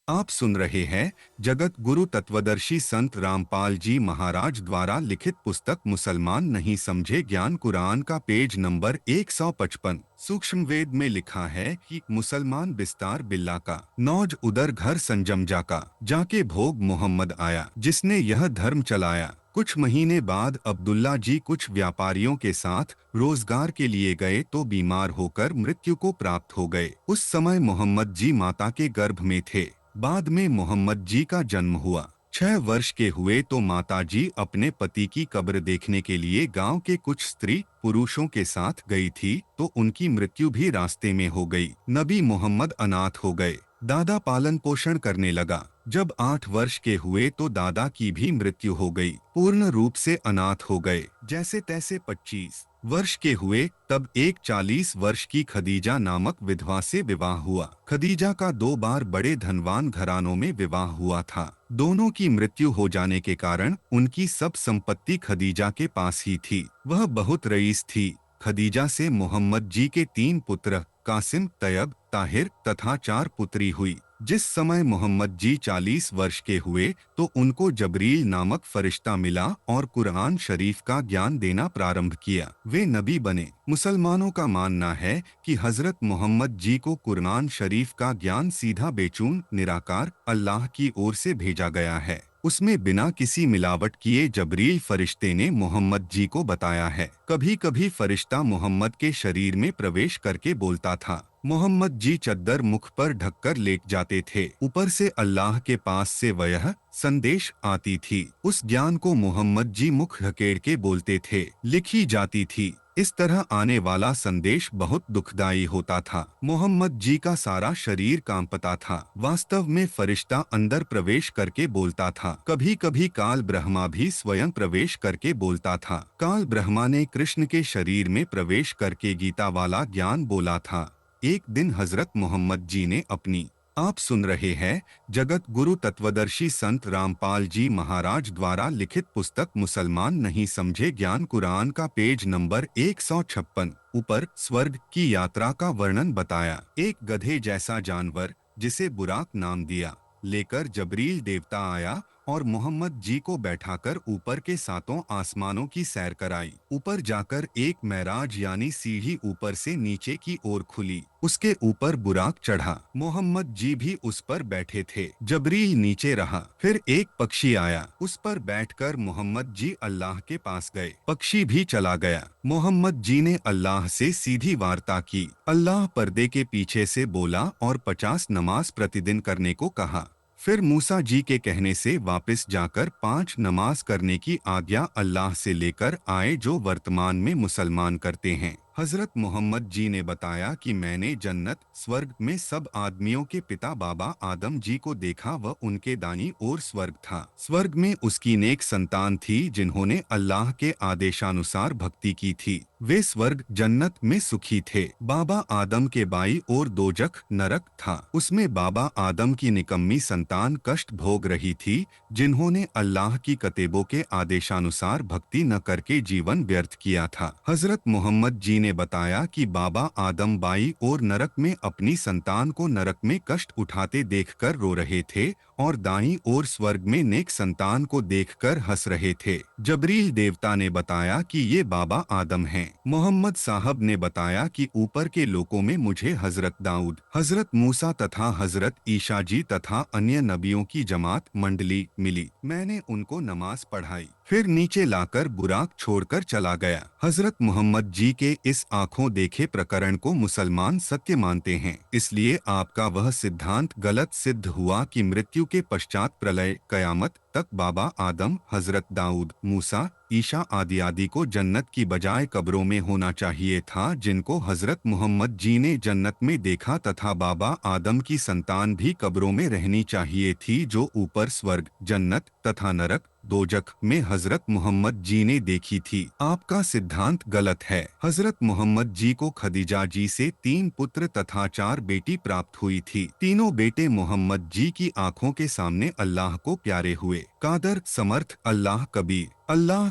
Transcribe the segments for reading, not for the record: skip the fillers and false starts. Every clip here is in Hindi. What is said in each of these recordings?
आप सुन रहे हैं जगत गुरु तत्वदर्शी संत रामपाल जी महाराज द्वारा लिखित पुस्तक मुसलमान नहीं समझे ज्ञान कुरान का पेज नंबर 155। सूक्ष्म वेद में लिखा है कि मुसलमान बिस्तार बिल्ला का नौज उदर घर संजम जाका जाके भोग मोहम्मद आया जिसने यह धर्म चलाया। कुछ महीने बाद अब्दुल्ला जी कुछ व्यापारियों के साथ रोजगार के लिए गए तो बीमार होकर मृत्यु को प्राप्त हो गए। उस समय मोहम्मद जी माता के गर्भ में थे। बाद में मोहम्मद जी का जन्म हुआ। 6 वर्ष के हुए तो माताजी अपने पति की कब्र देखने के लिए गांव के कुछ स्त्री पुरुषों के साथ गई थी तो उनकी मृत्यु भी रास्ते में हो गई। नबी मोहम्मद अनाथ हो गए। दादा पालन पोषण करने लगा। जब 8 वर्ष के हुए तो दादा की भी मृत्यु हो गई। पूर्ण रूप से अनाथ हो गए। जैसे तैसे 25 वर्ष के हुए तब एक 40 वर्ष की खदीजा नामक विधवा से विवाह हुआ। खदीजा का 2 बार बड़े धनवान घरानों में विवाह हुआ था। दोनों की मृत्यु हो जाने के कारण उनकी सब संपत्ति खदीजा के पास ही थी। वह बहुत रईस थी। खदीजा से मोहम्मद जी के 3 पुत्र कासिम, तैयब, ताहिर तथा 4 पुत्री हुई। जिस समय मोहम्मद जी 40 वर्ष के हुए तो उनको जबरील नामक फरिश्ता मिला और कुरान शरीफ का ज्ञान देना प्रारंभ किया। वे नबी बने। मुसलमानों का मानना है कि हजरत मोहम्मद जी को कुरान शरीफ का ज्ञान सीधा बेचून निराकार अल्लाह की ओर से भेजा गया है। उसमें बिना किसी मिलावट किए जबरील फरिश्ते ने मोहम्मद जी को बताया है। कभी कभी फरिश्ता मोहम्मद के शरीर में प्रवेश करके बोलता था। मोहम्मद जी चद्दर मुख पर ढककर लेट जाते थे। ऊपर से अल्लाह के पास से वह संदेश आती थी। उस ज्ञान को मोहम्मद जी मुख ढकेड़ के बोलते थे। लिखी जाती थी। इस तरह आने वाला संदेश बहुत दुखदायी होता था। मोहम्मद जी का सारा शरीर कांपता था। वास्तव में फरिश्ता अंदर प्रवेश करके बोलता था। कभी कभी काल ब्रह्मा भी स्वयं प्रवेश करके बोलता था। काल ब्रह्मा ने कृष्ण के शरीर में प्रवेश करके गीता वाला ज्ञान बोला था। एक दिन हजरत मोहम्मद जी ने अपनी आप सुन रहे हैं जगत गुरु तत्वदर्शी संत रामपाल जी महाराज द्वारा लिखित पुस्तक मुसलमान नहीं समझे ज्ञान कुरान का पेज नंबर 156 ऊपर स्वर्ग की यात्रा का वर्णन बताया। एक गधे जैसा जानवर जिसे बुराक नाम दिया लेकर जबरील देवता आया और मोहम्मद जी को बैठाकर ऊपर के 7 आसमानों की सैर कराई। ऊपर जाकर एक मेराज यानी सीढ़ी ऊपर से नीचे की ओर खुली। उसके ऊपर बुराक चढ़ा। मोहम्मद जी भी उस पर बैठे थे। जबरील नीचे रहा। फिर एक पक्षी आया। उस पर बैठकर मोहम्मद जी अल्लाह के पास गए। पक्षी भी चला गया। मोहम्मद जी ने अल्लाह से सीधी वार्ता की। अल्लाह पर्दे के पीछे से बोला और 50 नमाज प्रतिदिन करने को कहा। फिर मूसा जी के कहने से वापस जाकर 5 नमाज करने की आज्ञा अल्लाह से लेकर आए जो वर्तमान में मुसलमान करते हैं। हजरत मोहम्मद जी ने बताया कि मैंने जन्नत स्वर्ग में सब आदमियों के पिता बाबा आदम जी को देखा। वह उनके दानी और स्वर्ग था। स्वर्ग में उसकी नेक संतान थी जिन्होंने अल्लाह के आदेशानुसार भक्ति की थी। वे स्वर्ग जन्नत में सुखी थे। बाबा आदम के बाई और दोजख नरक था। उसमें बाबा आदम की निकम्मी संतान कष्ट भोग रही थी जिन्होंने अल्लाह की कतेबों के आदेशानुसार भक्ति न करके जीवन व्यर्थ किया था। हजरत मोहम्मद जी ने बताया कि बाबा आदम बाई और नरक में अपनी संतान को नरक में कष्ट उठाते देखकर रो रहे थे और दाईं और स्वर्ग में नेक संतान को देखकर हंस रहे थे। जबरील देवता ने बताया कि ये बाबा आदम हैं। मोहम्मद साहब ने बताया कि ऊपर के लोकों में मुझे हजरत दाऊद, हजरत मूसा तथा हजरत ईशा जी तथा अन्य नबियों की जमात मंडली मिली। मैंने उनको नमाज पढ़ाई। फिर नीचे लाकर बुराक छोड़कर चला गया। हजरत मोहम्मद जी के इस आंखों देखे प्रकरण को मुसलमान सत्य मानते हैं। इसलिए आपका वह सिद्धांत गलत सिद्ध हुआ कि मृत्यु के पश्चात प्रलय कयामत तक बाबा आदम, हजरत दाऊद, मूसा, ईशा आदि को जन्नत की बजाय कब्रों में होना चाहिए था, जिनको हजरत मोहम्मद जी ने जन्नत में देखा तथा बाबा आदम की संतान भी कब्रों में रहनी चाहिए थी जो ऊपर स्वर्ग, जन्नत तथा नरक दोजख में हजरत मोहम्मद जी ने देखी थी। आपका सिद्धांत गलत है। हजरत मोहम्मद जी को खदीजा जी से 3 पुत्र तथा 4 बेटी प्राप्त हुई थी। तीनों बेटे मोहम्मद जी की आंखों के सामने अल्लाह को प्यारे हुए। कादर, समर्थ, अल्लाह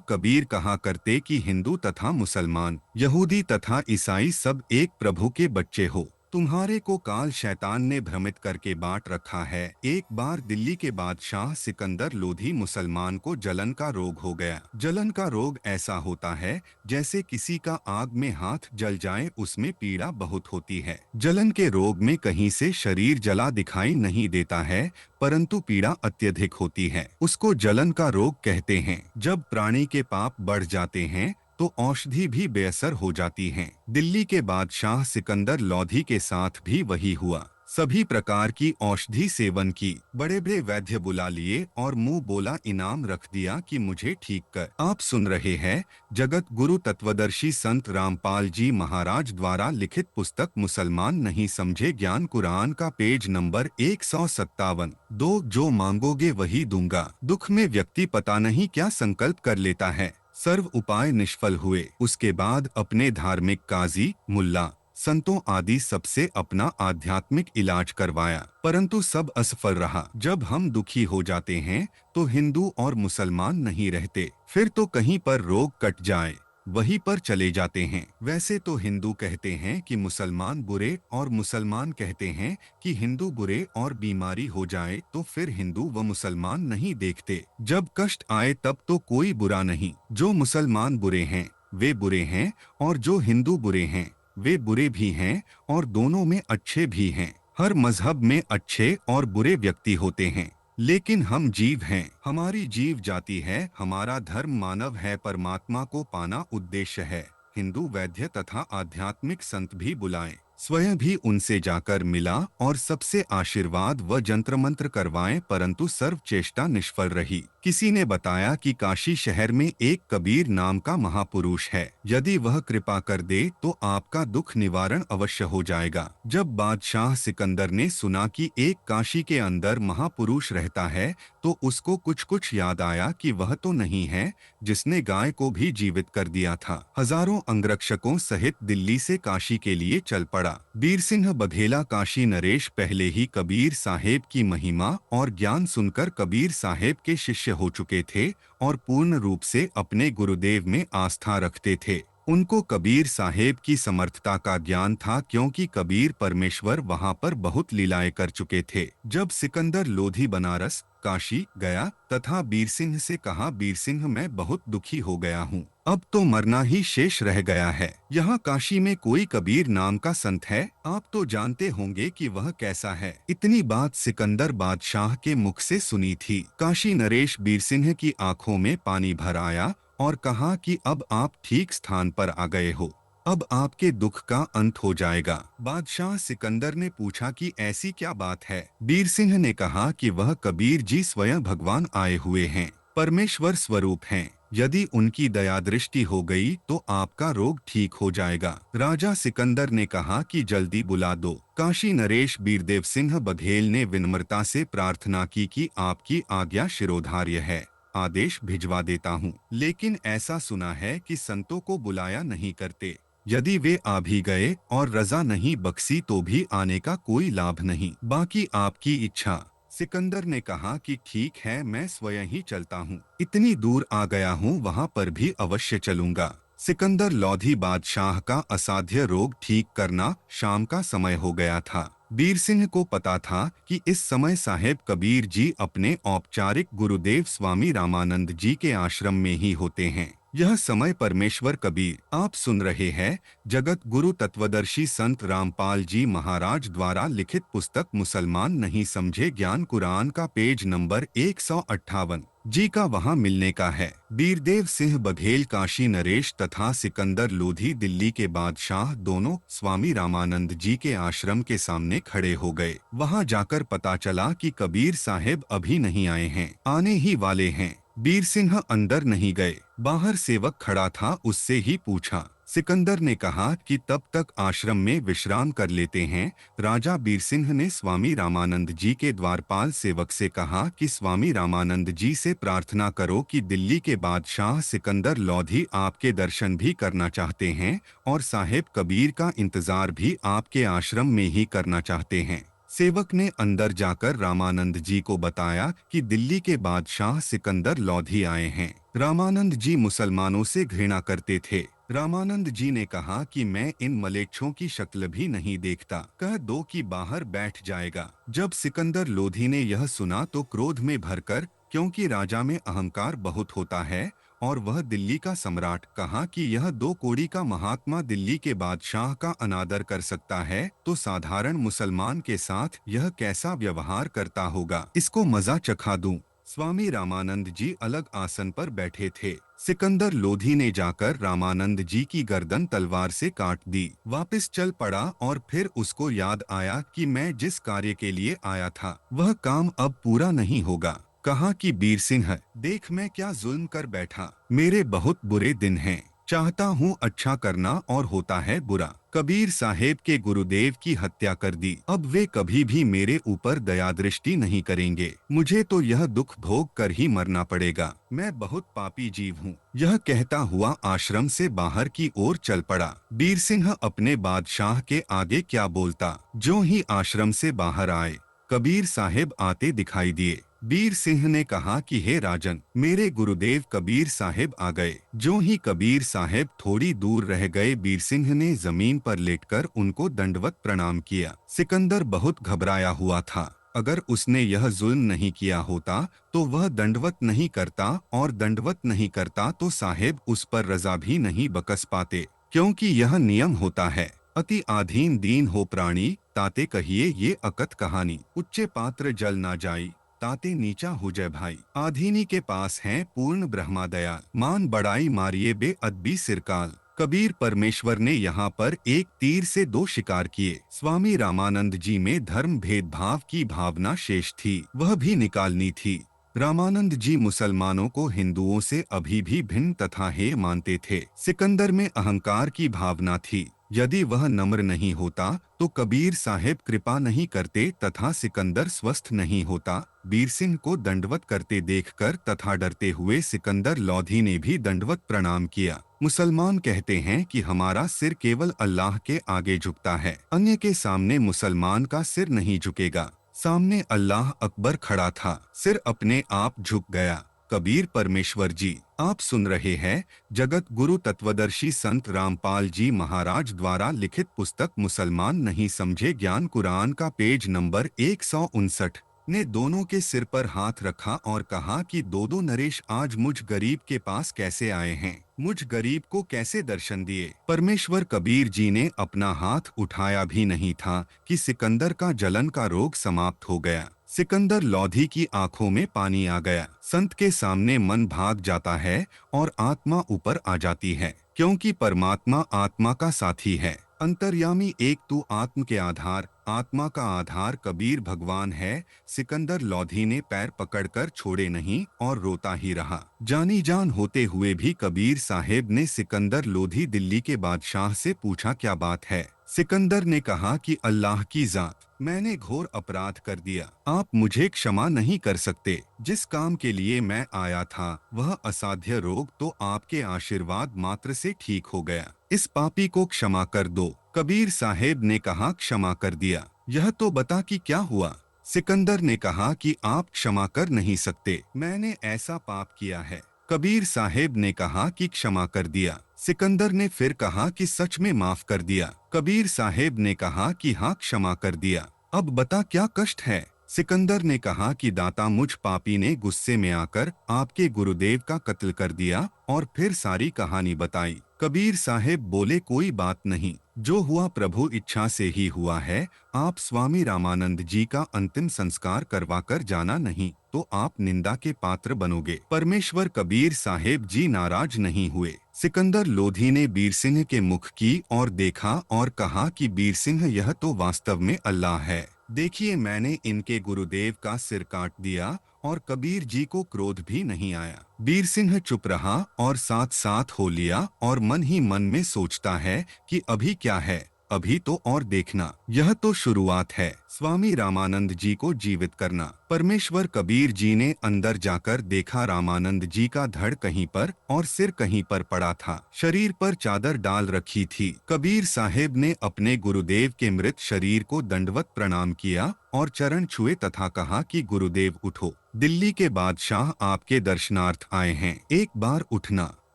कबीर कहा करते कि हिंदू तथा मुसलमान, यहूदी तथा ईसाई सब एक प्रभु के बच्चे हो। तुम्हारे को काल शैतान ने भ्रमित करके बांट रखा है। एक बार दिल्ली के बादशाह सिकंदर लोधी मुसलमान को जलन का रोग हो गया। जलन का रोग ऐसा होता है जैसे किसी का आग में हाथ जल जाए, उसमें पीड़ा बहुत होती है। जलन के रोग में कहीं से शरीर जला दिखाई नहीं देता है, परंतु पीड़ा अत्यधिक होती है। उसको जलन का रोग कहते हैं। जब प्राणी के पाप बढ़ जाते हैं तो औषधि भी बेअसर हो जाती हैं। दिल्ली के बादशाह सिकंदर लोधी के साथ भी वही हुआ। सभी प्रकार की औषधि सेवन की, बड़े बड़े वैद्य बुला लिए और मुंह बोला इनाम रख दिया कि मुझे ठीक कर। आप सुन रहे हैं जगत गुरु तत्वदर्शी संत रामपाल जी महाराज द्वारा लिखित पुस्तक मुसलमान नहीं समझे ज्ञान कुरान का पेज नंबर 157। दो, जो मांगोगे वही दूंगा। दुख में व्यक्ति पता नहीं क्या संकल्प कर लेता है, सर्व उपाय निष्फल हुए। उसके बाद अपने धार्मिक काजी, मुल्ला, संतों आदि सबसे अपना आध्यात्मिक इलाज करवाया, परंतु सब असफल रहा। जब हम दुखी हो जाते हैं तो हिंदू और मुसलमान नहीं रहते, फिर तो कहीं पर रोग कट जाए वहीं पर चले जाते हैं। वैसे तो हिंदू कहते हैं कि मुसलमान बुरे और मुसलमान कहते हैं कि हिंदू बुरे, और बीमारी हो जाए तो फिर हिंदू व मुसलमान नहीं देखते। जब कष्ट आए तब तो कोई बुरा नहीं। जो मुसलमान बुरे हैं वे बुरे हैं, और जो हिंदू बुरे हैं वे बुरे भी हैं, और दोनों में अच्छे भी हैं। हर मजहब में अच्छे और बुरे व्यक्ति होते हैं, लेकिन हम जीव हैं। हमारी जीव जाति है, हमारा धर्म मानव है, परमात्मा को पाना उद्देश्य है। हिंदू वैद्य तथा आध्यात्मिक संत भी बुलाएं, स्वयं भी उनसे जाकर मिला और सबसे आशीर्वाद व जंत्र मंत्र करवाएं, परंतु सर्व चेष्टा निष्फल रही। किसी ने बताया कि काशी शहर में एक कबीर नाम का महापुरुष है, यदि वह कृपा कर दे तो आपका दुख निवारण अवश्य हो जाएगा। जब बादशाह सिकंदर ने सुना कि एक काशी के अंदर महापुरुष रहता है तो उसको कुछ कुछ याद आया कि वह तो नहीं है जिसने गाय को भी जीवित कर दिया था। हजारों अंगरक्षकों सहित दिल्ली से काशी के लिए चल पड़ा। बीरसिंह बघेला काशी नरेश पहले ही कबीर साहेब की महिमा और ज्ञान सुनकर कबीर साहेब के शिष्य हो चुके थे और पूर्ण रूप से अपने गुरुदेव में आस्था रखते थे। उनको कबीर साहेब की समर्थता का ज्ञान था, क्योंकि कबीर परमेश्वर वहां पर बहुत लीलाएं कर चुके थे। जब सिकंदर लोधी बनारस, काशी गया तथा बीरसिंह से कहा, बीरसिंह मैं बहुत दुखी हो गया हूँ, अब तो मरना ही शेष रह गया है। यहाँ काशी में कोई कबीर नाम का संत है? आप तो जानते होंगे कि वह कैसा है। इतनी बात सिकंदर बादशाह के मुख से सुनी थी। काशी नरेश बीरसिंह की आंखों में पानी भर आया और कहा कि अब आप ठीक स्थान पर आ गए हो, अब आपके दुख का अंत हो जाएगा। बादशाह सिकंदर ने पूछा कि ऐसी क्या बात है? बीरसिंह ने कहा कि वह कबीर जी स्वयं भगवान आए हुए हैं, परमेश्वर स्वरूप हैं। यदि उनकी दया दृष्टि हो गई तो आपका रोग ठीक हो जाएगा। राजा सिकंदर ने कहा कि जल्दी बुला दो। काशी नरेश बीरदेव सिंह बघेल ने विनम्रता से प्रार्थना की कि आपकी आज्ञा शिरोधार्य है, आदेश भिजवा देता हूँ। लेकिन ऐसा सुना है कि संतों को बुलाया नहीं करते, यदि वे आ भी गए और रजा नहीं बख्शी तो भी आने का कोई लाभ नहीं, बाकी आपकी इच्छा। सिकंदर ने कहा कि ठीक है, मैं स्वयं ही चलता हूँ, इतनी दूर आ गया हूँ, वहाँ पर भी अवश्य चलूंगा। सिकंदर लोधी बादशाह का असाध्य रोग ठीक करना। शाम का समय हो गया था। बीरसिंह को पता था कि इस समय साहेब कबीर जी अपने औपचारिक गुरुदेव स्वामी रामानंद जी के आश्रम में ही होते हैं। यह समय परमेश्वर कबीर, आप सुन रहे हैं जगत गुरु तत्वदर्शी संत रामपाल जी महाराज द्वारा लिखित पुस्तक मुसलमान नहीं समझे ज्ञान कुरान का पेज नंबर 158 जी का वहां मिलने का है। बीरदेव सिंह बघेल काशी नरेश तथा सिकंदर लोधी दिल्ली के बादशाह दोनों स्वामी रामानंद जी के आश्रम के सामने खड़े हो गए। वहां जाकर पता चला कि कबीर साहेब अभी नहीं आए हैं, आने ही वाले हैं। बीरसिंह अंदर नहीं गए, बाहर सेवक खड़ा था, उससे ही पूछा। सिकंदर ने कहा कि तब तक आश्रम में विश्राम कर लेते हैं। राजा बीरसिंह ने स्वामी रामानंद जी के द्वारपाल सेवक से कहा कि स्वामी रामानंद जी से प्रार्थना करो कि दिल्ली के बादशाह सिकंदर लोधी आपके दर्शन भी करना चाहते हैं और साहेब कबीर का इंतजार भी आपके आश्रम में ही करना चाहते हैं। सेवक ने अंदर जाकर रामानंद जी को बताया कि दिल्ली के बादशाह सिकंदर लोधी आए हैं। रामानंद जी मुसलमानों से घृणा करते थे, रामानंद जी ने कहा कि मैं इन मलेच्छों की शक्ल भी नहीं देखता, कह दो कि बाहर बैठ जाएगा। जब सिकंदर लोधी ने यह सुना तो क्रोध में भरकर, क्योंकि राजा में अहंकार बहुत होता है और वह दिल्ली का सम्राट, कहा कि यह दो कोड़ी का महात्मा दिल्ली के बादशाह का अनादर कर सकता है तो साधारण मुसलमान के साथ यह कैसा व्यवहार करता होगा, इसको मजा चखा दूं। स्वामी रामानंद जी अलग आसन पर बैठे थे। सिकंदर लोधी ने जाकर रामानंद जी की गर्दन तलवार से काट दी, वापस चल पड़ा और फिर उसको याद आया कि मैं जिस कार्य के लिए आया था वह काम अब पूरा नहीं होगा। कहा कि बीर सिंह, देख मैं क्या जुल्म कर बैठा, मेरे बहुत बुरे दिन हैं, चाहता हूँ अच्छा करना और होता है बुरा। कबीर साहेब के गुरुदेव की हत्या कर दी, अब वे कभी भी मेरे ऊपर दया दृष्टि नहीं करेंगे, मुझे तो यह दुख भोग कर ही मरना पड़ेगा, मैं बहुत पापी जीव हूँ। यह कहता हुआ आश्रम से बाहर की ओर चल पड़ा। बीर सिंह अपने बादशाह के आगे क्या बोलता, ज्यों ही आश्रम से बाहर आए कबीर साहेब आते दिखाई दिए। बीर सिंह ने कहा कि हे राजन, मेरे गुरुदेव कबीर साहेब आ गए। जो ही कबीर साहेब थोड़ी दूर रह गए, बीर सिंह ने जमीन पर लेटकर उनको दंडवत प्रणाम किया। सिकंदर बहुत घबराया हुआ था। अगर उसने यह जुल्म नहीं किया होता तो वह दंडवत नहीं करता, और दंडवत नहीं करता तो साहेब उस पर रजा भी नहीं बकस पाते, क्योंकि यह नियम होता है, अति आधीन दीन हो प्राणी, ताते कहिए ये अकथ कहानी, उच्चे पात्र जल ना जाई, ताते नीचा हो जय भाई। आधीनी के पास हैं पूर्ण ब्रह्मा दयाल, मान बड़ाई मारिए बे अदबी सिरकाल। कबीर परमेश्वर ने यहाँ पर एक तीर से दो शिकार किए। स्वामी रामानंद जी में धर्म भेदभाव की भावना शेष थी, वह भी निकालनी थी। रामानंद जी मुसलमानों को हिंदुओं से अभी भी भिन्न तथा हेय मानते थे। सिकंदर में अहंकार की भावना थी। यदि वह नम्र नहीं होता तो कबीर साहेब कृपा नहीं करते तथा सिकंदर स्वस्थ नहीं होता। बीर सिंह को दंडवत करते देखकर तथा डरते हुए सिकंदर लोधी ने भी दंडवत प्रणाम किया। मुसलमान कहते हैं कि हमारा सिर केवल अल्लाह के आगे झुकता है, अन्य के सामने मुसलमान का सिर नहीं झुकेगा। सामने अल्लाह अकबर खड़ा था, सिर अपने आप झुक गया। कबीर परमेश्वर जी, आप सुन रहे हैं जगत गुरु तत्वदर्शी संत रामपाल जी महाराज द्वारा लिखित पुस्तक मुसलमान नहीं समझे ज्ञान कुरान का पेज नंबर 159 ने दोनों के सिर पर हाथ रखा और कहा कि दो नरेश आज मुझ गरीब के पास कैसे आए हैं, मुझ गरीब को कैसे दर्शन दिए। परमेश्वर कबीर जी ने अपना हाथ उठाया भी नहीं था कि सिकंदर का जलन का रोग समाप्त हो गया। सिकंदर लोधी की आंखों में पानी आ गया। संत के सामने मन भाग जाता है और आत्मा ऊपर आ जाती है, क्योंकि परमात्मा आत्मा का साथी है। अंतर्यामी एक तू आत्म के आधार, आत्मा का आधार कबीर भगवान है। सिकंदर लोधी ने पैर पकड़कर छोड़े नहीं और रोता ही रहा। जानी जान होते हुए भी कबीर साहेब ने सिकंदर लोधी दिल्ली के बादशाह से पूछा क्या बात है। सिकंदर ने कहा कि अल्लाह की जात, मैंने घोर अपराध कर दिया, आप मुझे क्षमा नहीं कर सकते। जिस काम के लिए मैं आया था वह असाध्य रोग तो आपके आशीर्वाद मात्र से ठीक हो गया, इस पापी को क्षमा कर दो। कबीर साहेब ने कहा क्षमा कर दिया, यह तो बता कि क्या हुआ। सिकंदर ने कहा कि आप क्षमा कर नहीं सकते, मैंने ऐसा पाप किया है। कबीर साहेब ने कहा कि क्षमा कर दिया। सिकंदर ने फिर कहा कि सच में माफ कर दिया। कबीर साहेब ने कहा कि हाँ क्षमा कर दिया, अब बता क्या कष्ट है। सिकंदर ने कहा कि दाता मुझ पापी ने गुस्से में आकर आपके गुरुदेव का कत्ल कर दिया, और फिर सारी कहानी बताई। कबीर साहेब बोले कोई बात नहीं, जो हुआ प्रभु इच्छा से ही हुआ है। आप स्वामी रामानंद जी का अंतिम संस्कार करवा कर जाना नहीं तो आप निंदा के पात्र बनोगे। परमेश्वर कबीर साहेब जी नाराज नहीं हुए। सिकंदर लोधी ने बीर सिंह के मुख की और देखा और कहा कि बीर सिंह यह तो वास्तव में अल्लाह है। देखिए मैंने इनके गुरुदेव का सिर काट दिया और कबीर जी को क्रोध भी नहीं आया। बीर सिंह चुप रहा और साथ साथ हो लिया और मन ही मन में सोचता है कि अभी क्या है, अभी तो और देखना, यह तो शुरुआत है, स्वामी रामानंद जी को जीवित करना। परमेश्वर कबीर जी ने अंदर जाकर देखा रामानंद जी का धड़ कहीं पर और सिर कहीं पर पड़ा था, शरीर पर चादर डाल रखी थी। कबीर साहेब ने अपने गुरुदेव के मृत शरीर को दंडवत प्रणाम किया और चरण छुए तथा कहा कि गुरुदेव उठो, दिल्ली के बादशाह आपके दर्शनार्थ आए हैं। एक बार उठना,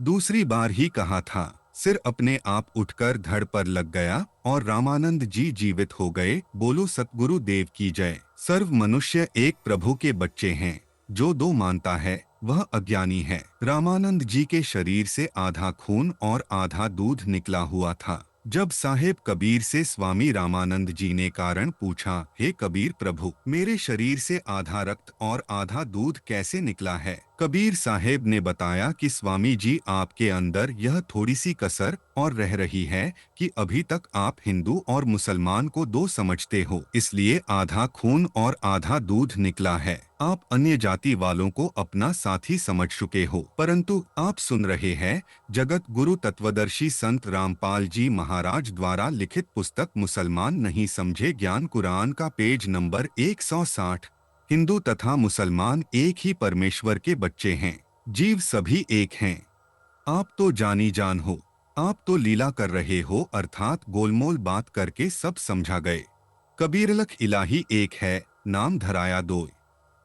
दूसरी बार ही कहा था। सिर अपने आप उठकर धड़ पर लग गया और रामानंद जी जीवित हो गए। बोलो सतगुरु देव की जय। सर्व मनुष्य एक प्रभु के बच्चे हैं। जो दो मानता है वह अज्ञानी है। रामानंद जी के शरीर से आधा खून और आधा दूध निकला हुआ था। जब साहेब कबीर से स्वामी रामानंद जी ने कारण पूछा, हे कबीर प्रभु, मेरे शरीर से आधा रक्त और आधा दूध कैसे निकला है? कबीर साहेब ने बताया कि स्वामी जी, आपके अंदर यह थोड़ी सी कसर और रह रही है कि अभी तक आप हिंदू और मुसलमान को दो समझते हो, इसलिए आधा खून और आधा दूध निकला है। आप अन्य जाति वालों को अपना साथी समझ चुके हो, परंतु आप सुन रहे हैं जगत गुरु तत्वदर्शी संत रामपाल जी महाराज द्वारा लिखित पुस्तक मुसलमान नहीं समझे ज्ञान कुरान का पेज नंबर 160। हिंदू तथा मुसलमान एक ही परमेश्वर के बच्चे हैं। जीव सभी एक हैं। आप तो जानी जान हो। आप तो लीला कर रहे हो, अर्थात गोलमोल बात करके सब समझा गए। कबीर लख इलाही एक है, नाम धराया दो।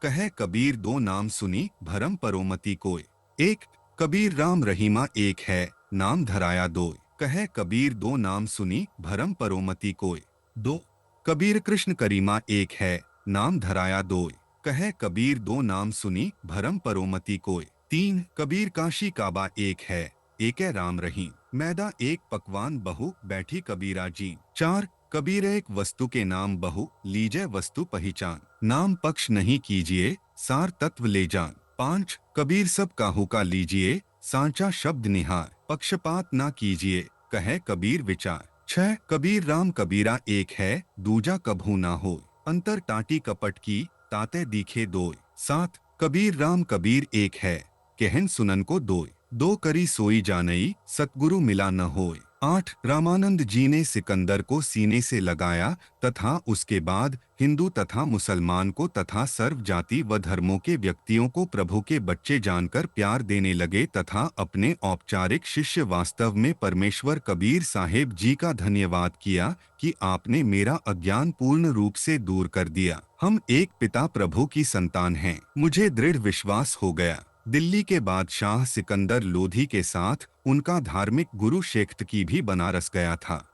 कहे कबीर दो नाम सुनी, भरम परोमति कोय। एक कबीर राम रहीमा एक है, नाम धराया दो। कहे कबीर दो नाम सुनी, भरम परोमति कोय। दो कबीर कृष्ण करीमा एक है, नाम धराया दो। कहे कबीर दो नाम सुनी, भरम परोमति कोय। तीन कबीर काशी काबा एक है, एक है राम रहीम। मैदा एक पकवान बहु, बैठी कबीरा जी। चार कबीर एक वस्तु के नाम बहु, लीजिए वस्तु पहचान। नाम पक्ष नहीं कीजिए, सार तत्व ले जान। पांच कबीर सब काहू का लीजिए, सांचा शब्द निहार। पक्षपात ना कीजिए, कहे कबीर विचार। छह कबीर राम कबीरा एक है, दूजा कभू ना हो। अंतर टाटी कपट की, ताते दिखे दोय। सात कबीर राम कबीर एक है, कहन सुनन को दोय। दो करी सोई जानई, सतगुरु मिला न होय। आठ रामानंद जी ने सिकंदर को सीने से लगाया तथा उसके बाद हिंदू तथा मुसलमान को तथा सर्व जाति व धर्मों के व्यक्तियों को प्रभु के बच्चे जानकर प्यार देने लगे तथा अपने औपचारिक शिष्य वास्तव में परमेश्वर कबीर साहेब जी का धन्यवाद किया कि आपने मेरा अज्ञान पूर्ण रूप से दूर कर दिया। हम एक पिता प्रभु की संतान हैं। मुझे दृढ़ विश्वास हो गया। दिल्ली के बादशाह सिकंदर लोधी के साथ उनका धार्मिक गुरु शेख्तकी भी बनारस गया था।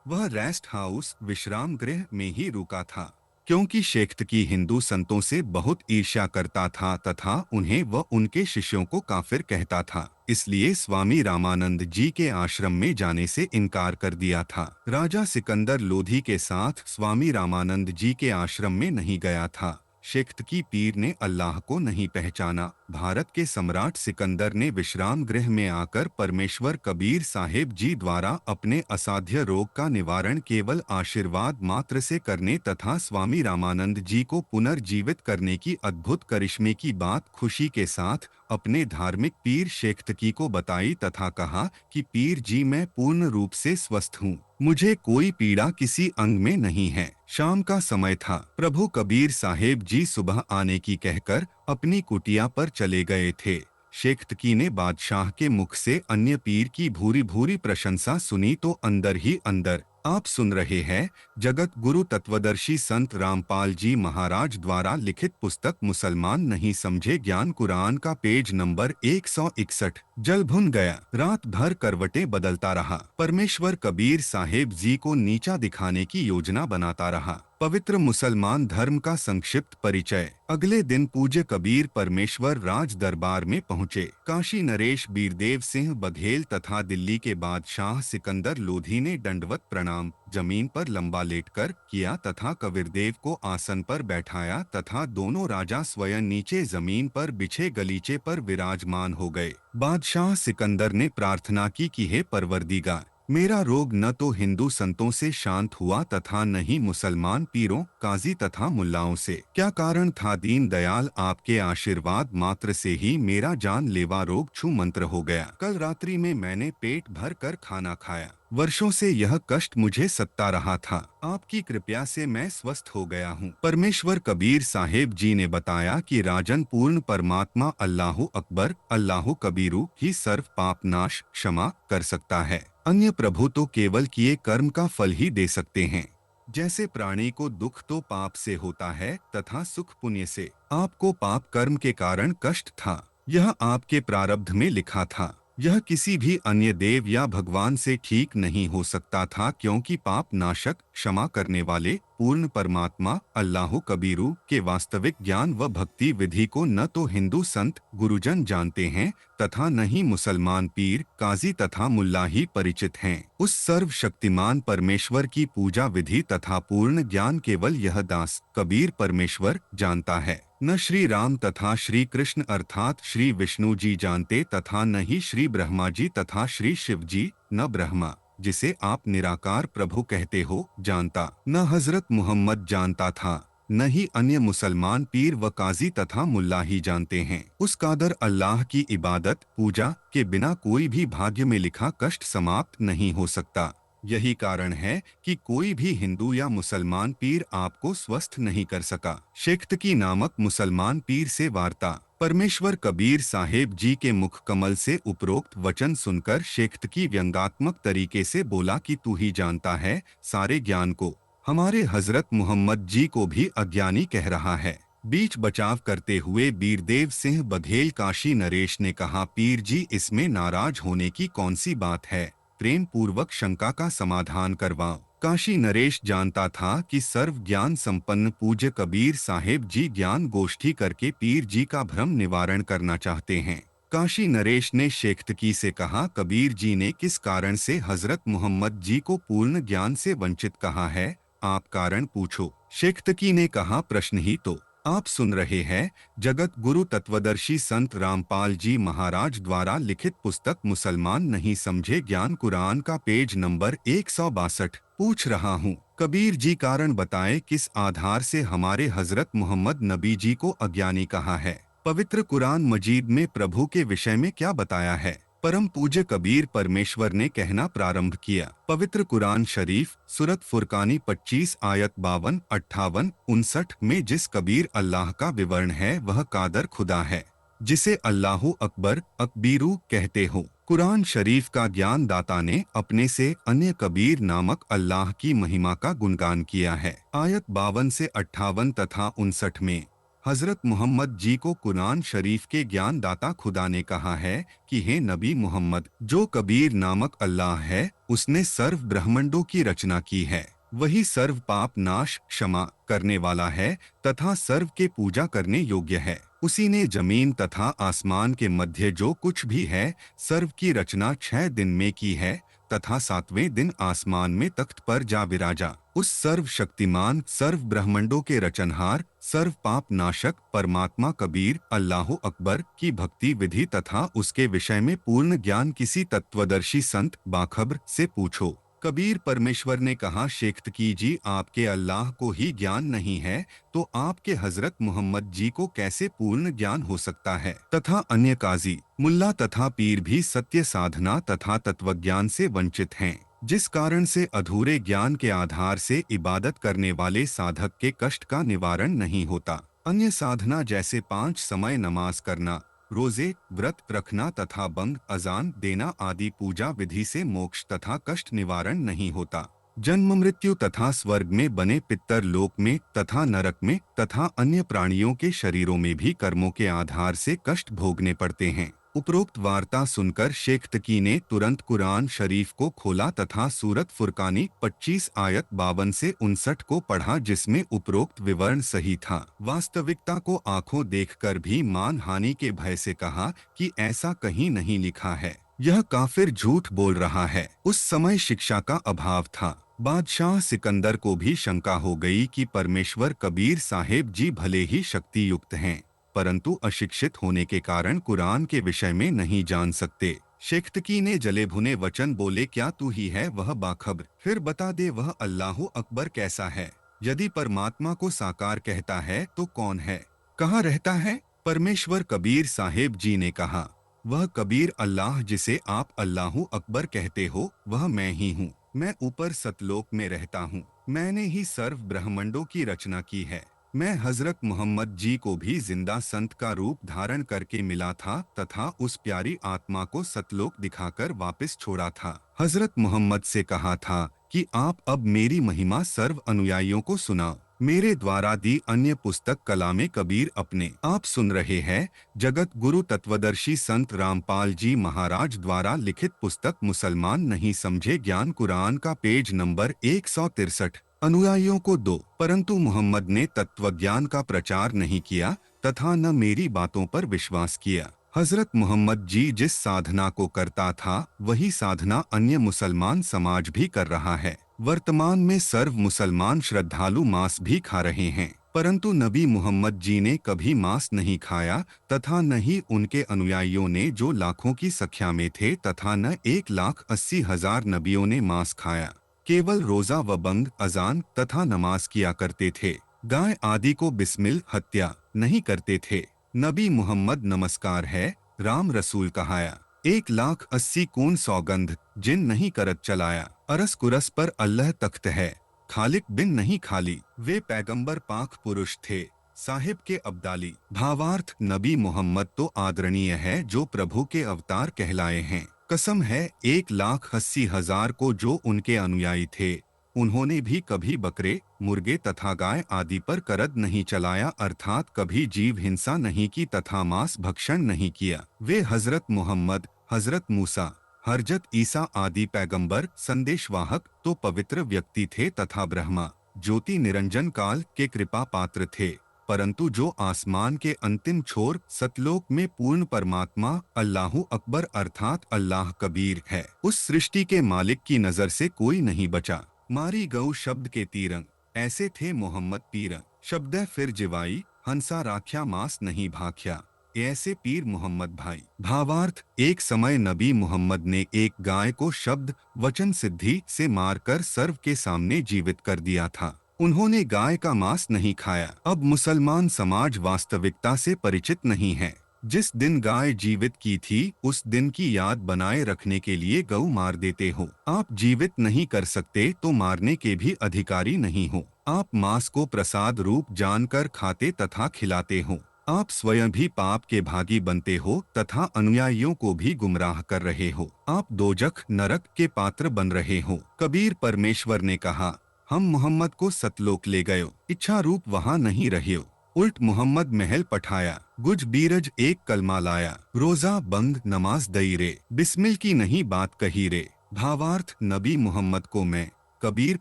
वह रेस्ट हाउस विश्राम गृह में ही रुका था, क्योंकि शेख्तकी हिंदू संतों से बहुत ईर्ष्या करता था तथा उन्हें व उनके शिष्यों को काफिर कहता था, इसलिए स्वामी रामानंद जी के आश्रम में जाने से इनकार कर दिया था। राजा सिकंदर लोधी के साथ स्वामी रामानंद जी के आश्रम में नहीं गया था। शेख्तकी पीर ने अल्लाह को नहीं पहचाना। भारत के सम्राट सिकंदर ने विश्राम गृह में आकर परमेश्वर कबीर साहेब जी द्वारा अपने असाध्य रोग का निवारण केवल आशीर्वाद मात्र से करने तथा स्वामी रामानंद जी को पुनर्जीवित करने की अद्भुत करिश्मे की बात खुशी के साथ अपने धार्मिक पीर शेख्तकी को बताई तथा कहा कि पीर जी, मैं पूर्ण रूप से स्वस्थ हूँ। मुझे कोई पीड़ा किसी अंग में नहीं है। शाम का समय था। प्रभु कबीर साहेब जी सुबह आने की कहकर अपनी कुटिया पर चले गए थे। शेख्तकी ने बादशाह के मुख से अन्य पीर की भूरी भूरी प्रशंसा सुनी तो अंदर ही अंदर। आप सुन रहे हैं जगत गुरु तत्वदर्शी संत रामपाल जी महाराज द्वारा लिखित पुस्तक मुसलमान नहीं समझे ज्ञान कुरान का पेज नंबर 161। जल भुन गया। रात भर करवटें बदलता रहा। परमेश्वर कबीर साहेब जी को नीचा दिखाने की योजना बनाता रहा। पवित्र मुसलमान धर्म का संक्षिप्त परिचय। अगले दिन पूज्य कबीर परमेश्वर राज दरबार में पहुँचे। काशी नरेश बीरदेव सिंह बघेल तथा दिल्ली के बादशाह सिकंदर लोधी ने दंडवत प्रणाम जमीन पर लंबा लेटकर किया तथा कबीरदेव को आसन पर बैठाया तथा दोनों राजा स्वयं नीचे जमीन पर बिछे गलीचे पर विराजमान हो गए। बादशाह सिकंदर ने प्रार्थना की कि हे परवरदिगार, मेरा रोग न तो हिंदू संतों से शांत हुआ तथा न ही मुसलमान पीरों, काजी तथा मुल्लाओं से। क्या कारण था? दीन दयाल, आपके आशीर्वाद मात्र से ही मेरा जानलेवा रोग छू मंत्र हो गया। कल रात्रि में मैंने पेट भर कर खाना खाया। वर्षों से यह कष्ट मुझे सता रहा था। आपकी कृपा से मैं स्वस्थ हो गया हूँ। परमेश्वर कबीर साहेब जी ने बताया कि राजन, पूर्ण परमात्मा अल्लाहु अकबर अल्लाहु कबीरू ही सर्व पाप नाश क्षमा कर सकता है। अन्य प्रभु तो केवल किए कर्म का फल ही दे सकते हैं। जैसे प्राणी को दुख तो पाप से होता है तथा सुख पुण्य से। आपको पाप कर्म के कारण कष्ट था, यह आपके प्रारब्ध में लिखा था। यह किसी भी अन्य देव या भगवान से ठीक नहीं हो सकता था, क्योंकि पाप नाशक, क्षमा करने वाले, पूर्ण परमात्मा अल्लाह कबीरू के वास्तविक ज्ञान व भक्ति विधि को न तो हिंदू संत गुरुजन जानते हैं तथा न ही मुसलमान पीर, काजी तथा मुल्ला ही परिचित हैं। उस सर्वशक्तिमान परमेश्वर की पूजा विधि तथा पूर्ण ज्ञान केवल यह दास कबीर परमेश्वर जानता है। न श्री राम तथा श्री कृष्ण अर्थात श्री विष्णु जी जानते तथा न ही श्री ब्रह्मा जी तथा श्री शिव जी, न ब्रह्मा जिसे आप निराकार प्रभु कहते हो जानता, न हजरत मोहम्मद जानता था, न ही अन्य मुसलमान पीर व काजी तथा मुल्ला ही जानते हैं। उस कादर अल्लाह की इबादत पूजा के बिना कोई भी भाग्य में लिखा कष्ट समाप्त नहीं हो सकता। यही कारण है कि कोई भी हिंदू या मुसलमान पीर आपको स्वस्थ नहीं कर सका। शेख्तकी नामक मुसलमान पीर से वार्ता। परमेश्वर कबीर साहेब जी के मुख कमल से उपरोक्त वचन सुनकर शेख्तकी व्यंगात्मक तरीके से बोला कि तू ही जानता है सारे ज्ञान को, हमारे हजरत मोहम्मद जी को भी अज्ञानी कह रहा है। बीच बचाव करते हुए बीरदेव सिंह बघेल काशी नरेश ने कहा, पीर जी इसमें नाराज होने की कौन सी बात है, प्रेम पूर्वक शंका का समाधान करवाओ। काशी नरेश जानता था कि सर्व ज्ञान संपन्न पूज्य कबीर साहेब जी ज्ञान गोष्ठी करके पीर जी का भ्रम निवारण करना चाहते हैं। काशी नरेश ने शेख्तकी से कहा, कबीर जी ने किस कारण से हजरत मोहम्मद जी को पूर्ण ज्ञान से वंचित कहा है, आप कारण पूछो। शेख्तकी ने कहा, प्रश्न ही तो आप सुन रहे हैं। जगत गुरु तत्वदर्शी संत रामपाल जी महाराज द्वारा लिखित पुस्तक मुसलमान नहीं समझे ज्ञान कुरान का पेज नंबर 162 पूछ रहा हूँ। कबीर जी कारण बताए किस आधार से हमारे हजरत मोहम्मद नबी जी को अज्ञानी कहा है। पवित्र कुरान मजीद में प्रभु के विषय में क्या बताया है। परम पूज्य कबीर परमेश्वर ने कहना प्रारंभ किया। पवित्र कुरान शरीफ सूरत फुरकानी 25 आयत 52, 58, 59 में जिस कबीर अल्लाह का विवरण है वह कादर खुदा है, जिसे अल्लाहु अकबर अकबीरू कहते हो। कुरान शरीफ का ज्ञान दाता ने अपने से अन्य कबीर नामक अल्लाह की महिमा का गुणगान किया है। आयत 52 से 58 तथा 59 में हजरत मोहम्मद जी को कुरान शरीफ के ज्ञान दाता खुदा ने कहा है कि हे नबी मोहम्मद, जो कबीर नामक अल्लाह है उसने सर्व ब्रह्मांडों की रचना की है। वही सर्व पाप नाश क्षमा करने वाला है तथा सर्व के पूजा करने योग्य है। उसी ने जमीन तथा आसमान के मध्य जो कुछ भी है सर्व की रचना 6 दिन में की है तथा 7वें दिन आसमान में तख्त पर जा विराजा। उस सर्व शक्तिमान सर्व ब्रह्मांडों के रचनहार सर्व पाप नाशक परमात्मा कबीर अल्लाह अकबर की भक्ति विधि तथा उसके विषय में पूर्ण ज्ञान किसी तत्वदर्शी संत बाखबर से पूछो। कबीर परमेश्वर ने कहा, शेख्तकी जी आपके अल्लाह को ही ज्ञान नहीं है तो आपके हजरत मोहम्मद जी को कैसे पूर्ण ज्ञान हो सकता है। तथा अन्य काजी मुल्ला तथा पीर भी सत्य साधना तथा तत्वज्ञान से वंचित हैं, जिस कारण से अधूरे ज्ञान के आधार से इबादत करने वाले साधक के कष्ट का निवारण नहीं होता। अन्य साधना जैसे 5 समय नमाज करना, रोजे व्रत रखना तथा बंग अजान देना आदि पूजा विधि से मोक्ष तथा कष्ट निवारण नहीं होता। जन्म मृत्यु तथा स्वर्ग में बने पितर लोक में तथा नरक में तथा अन्य प्राणियों के शरीरों में भी कर्मों के आधार से कष्ट भोगने पड़ते हैं। उपरोक्त वार्ता सुनकर शेख्तकी ने तुरंत कुरान शरीफ को खोला तथा सूरत फुरकानी 25 आयत 52 से 59 को पढ़ा, जिसमें उपरोक्त विवरण सही था। वास्तविकता को आंखों देखकर भी मान हानि के भय से कहा कि ऐसा कहीं नहीं लिखा है, यह काफिर झूठ बोल रहा है। उस समय शिक्षा का अभाव था। बादशाह सिकंदर को भी शंका हो गई कि परमेश्वर कबीर साहेब जी भले ही शक्ति युक्त हैं, परंतु अशिक्षित होने के कारण कुरान के विषय में नहीं जान सकते। शेख्तकी ने जले भुने वचन बोले, क्या तू ही है वह बाखबर? फिर बता दे वह अल्लाह अकबर कैसा है? यदि परमात्मा को साकार कहता है तो कौन है, कहाँ रहता है? परमेश्वर कबीर साहेब जी ने कहा, वह कबीर अल्लाह जिसे आप अल्लाह अकबर कहते हो वह मैं ही हूँ। मैं ऊपर सतलोक में रहता हूँ। मैंने ही सर्व ब्रह्मांडों की रचना की है। मैं हजरत मोहम्मद जी को भी जिंदा संत का रूप धारण करके मिला था तथा उस प्यारी आत्मा को सतलोक दिखाकर वापस छोड़ा था। हजरत मोहम्मद से कहा था कि आप अब मेरी महिमा सर्व अनुयायियों को सुनाओ। मेरे द्वारा दी अन्य पुस्तक कलामे कबीर अपने आप सुन रहे हैं। जगत गुरु तत्वदर्शी संत रामपाल जी महाराज द्वारा लिखित पुस्तक मुसलमान नहीं समझे ज्ञान कुरान का पेज नंबर 163। अनुयायियों को दो, परंतु मोहम्मद ने तत्वज्ञान का प्रचार नहीं किया तथा न मेरी बातों पर विश्वास किया। हजरत मोहम्मद जी जिस साधना को करता था वही साधना अन्य मुसलमान समाज भी कर रहा है। वर्तमान में सर्व मुसलमान श्रद्धालु मांस भी खा रहे हैं, परंतु नबी मोहम्मद जी ने कभी मांस नहीं खाया तथा न ही उनके अनुयायियों ने जो लाखों की संख्या में थे तथा न 1,80,000 नबियों ने मांस खाया। केवल रोजा व बंद अजान तथा नमाज किया करते थे। गाय आदि को बिस्मिल हत्या नहीं करते थे। नबी मोहम्मद नमस्कार है, राम रसूल कहाया। 1,80,000 कौन सौगंध जिन नहीं करत चलाया। अरस कुरस पर अल्लाह तख्त है, खालिक बिन नहीं खाली। वे पैगंबर पाक पुरुष थे, साहिब के अब्दाली। भावार्थ नबी मोहम्मद तो आदरणीय है जो प्रभु के अवतार कहलाए हैं। कसम है 1,80,000 को जो उनके अनुयायी थे, उन्होंने भी कभी बकरे मुर्गे तथा गाय आदि पर करद नहीं चलाया, अर्थात कभी जीव हिंसा नहीं की तथा मांस भक्षण नहीं किया। वे हजरत मोहम्मद, हजरत मूसा, हरजत ईसा आदि पैगंबर संदेशवाहक तो पवित्र व्यक्ति थे तथा ब्रह्मा ज्योति निरंजन काल के कृपा पात्र थे, परंतु जो आसमान के अंतिम छोर सतलोक में पूर्ण परमात्मा अल्लाहु अकबर अर्थात अल्लाह कबीर है, उस सृष्टि के मालिक की नजर से कोई नहीं बचा। मारी गऊ शब्द के तीरंग ऐसे थे मोहम्मद पीरंग। शब्द फिर जिवाई हंसा राख्या मास नहीं भाख्या, ऐसे पीर मोहम्मद भाई। भावार्थ एक समय नबी मोहम्मद ने एक गाय को शब्द वचन सिद्धि से मारकर सर्व के सामने जीवित कर दिया था। उन्होंने गाय का मांस नहीं खाया। अब मुसलमान समाज वास्तविकता से परिचित नहीं है। जिस दिन गाय जीवित की थी उस दिन की याद बनाए रखने के लिए गऊ मार देते हो। आप जीवित नहीं कर सकते तो मारने के भी अधिकारी नहीं हो। आप मांस को प्रसाद रूप जानकर खाते तथा खिलाते हो। आप स्वयं भी पाप के भागी बनते हो तथा अनुयायियों को भी गुमराह कर रहे हो। आप दोजख नरक के पात्र बन रहे हो। कबीर परमेश्वर ने कहा, हम मोहम्मद को सतलोक ले गयो, इच्छा रूप वहाँ नहीं रहियो। उल्ट मोहम्मद महल पठाया, गुज बीरज एक कलमा लाया। रोजा बंद नमाज दई रे, बिस्मिल की नहीं बात कही रे। भावार्थ नबी मोहम्मद को मैं कबीर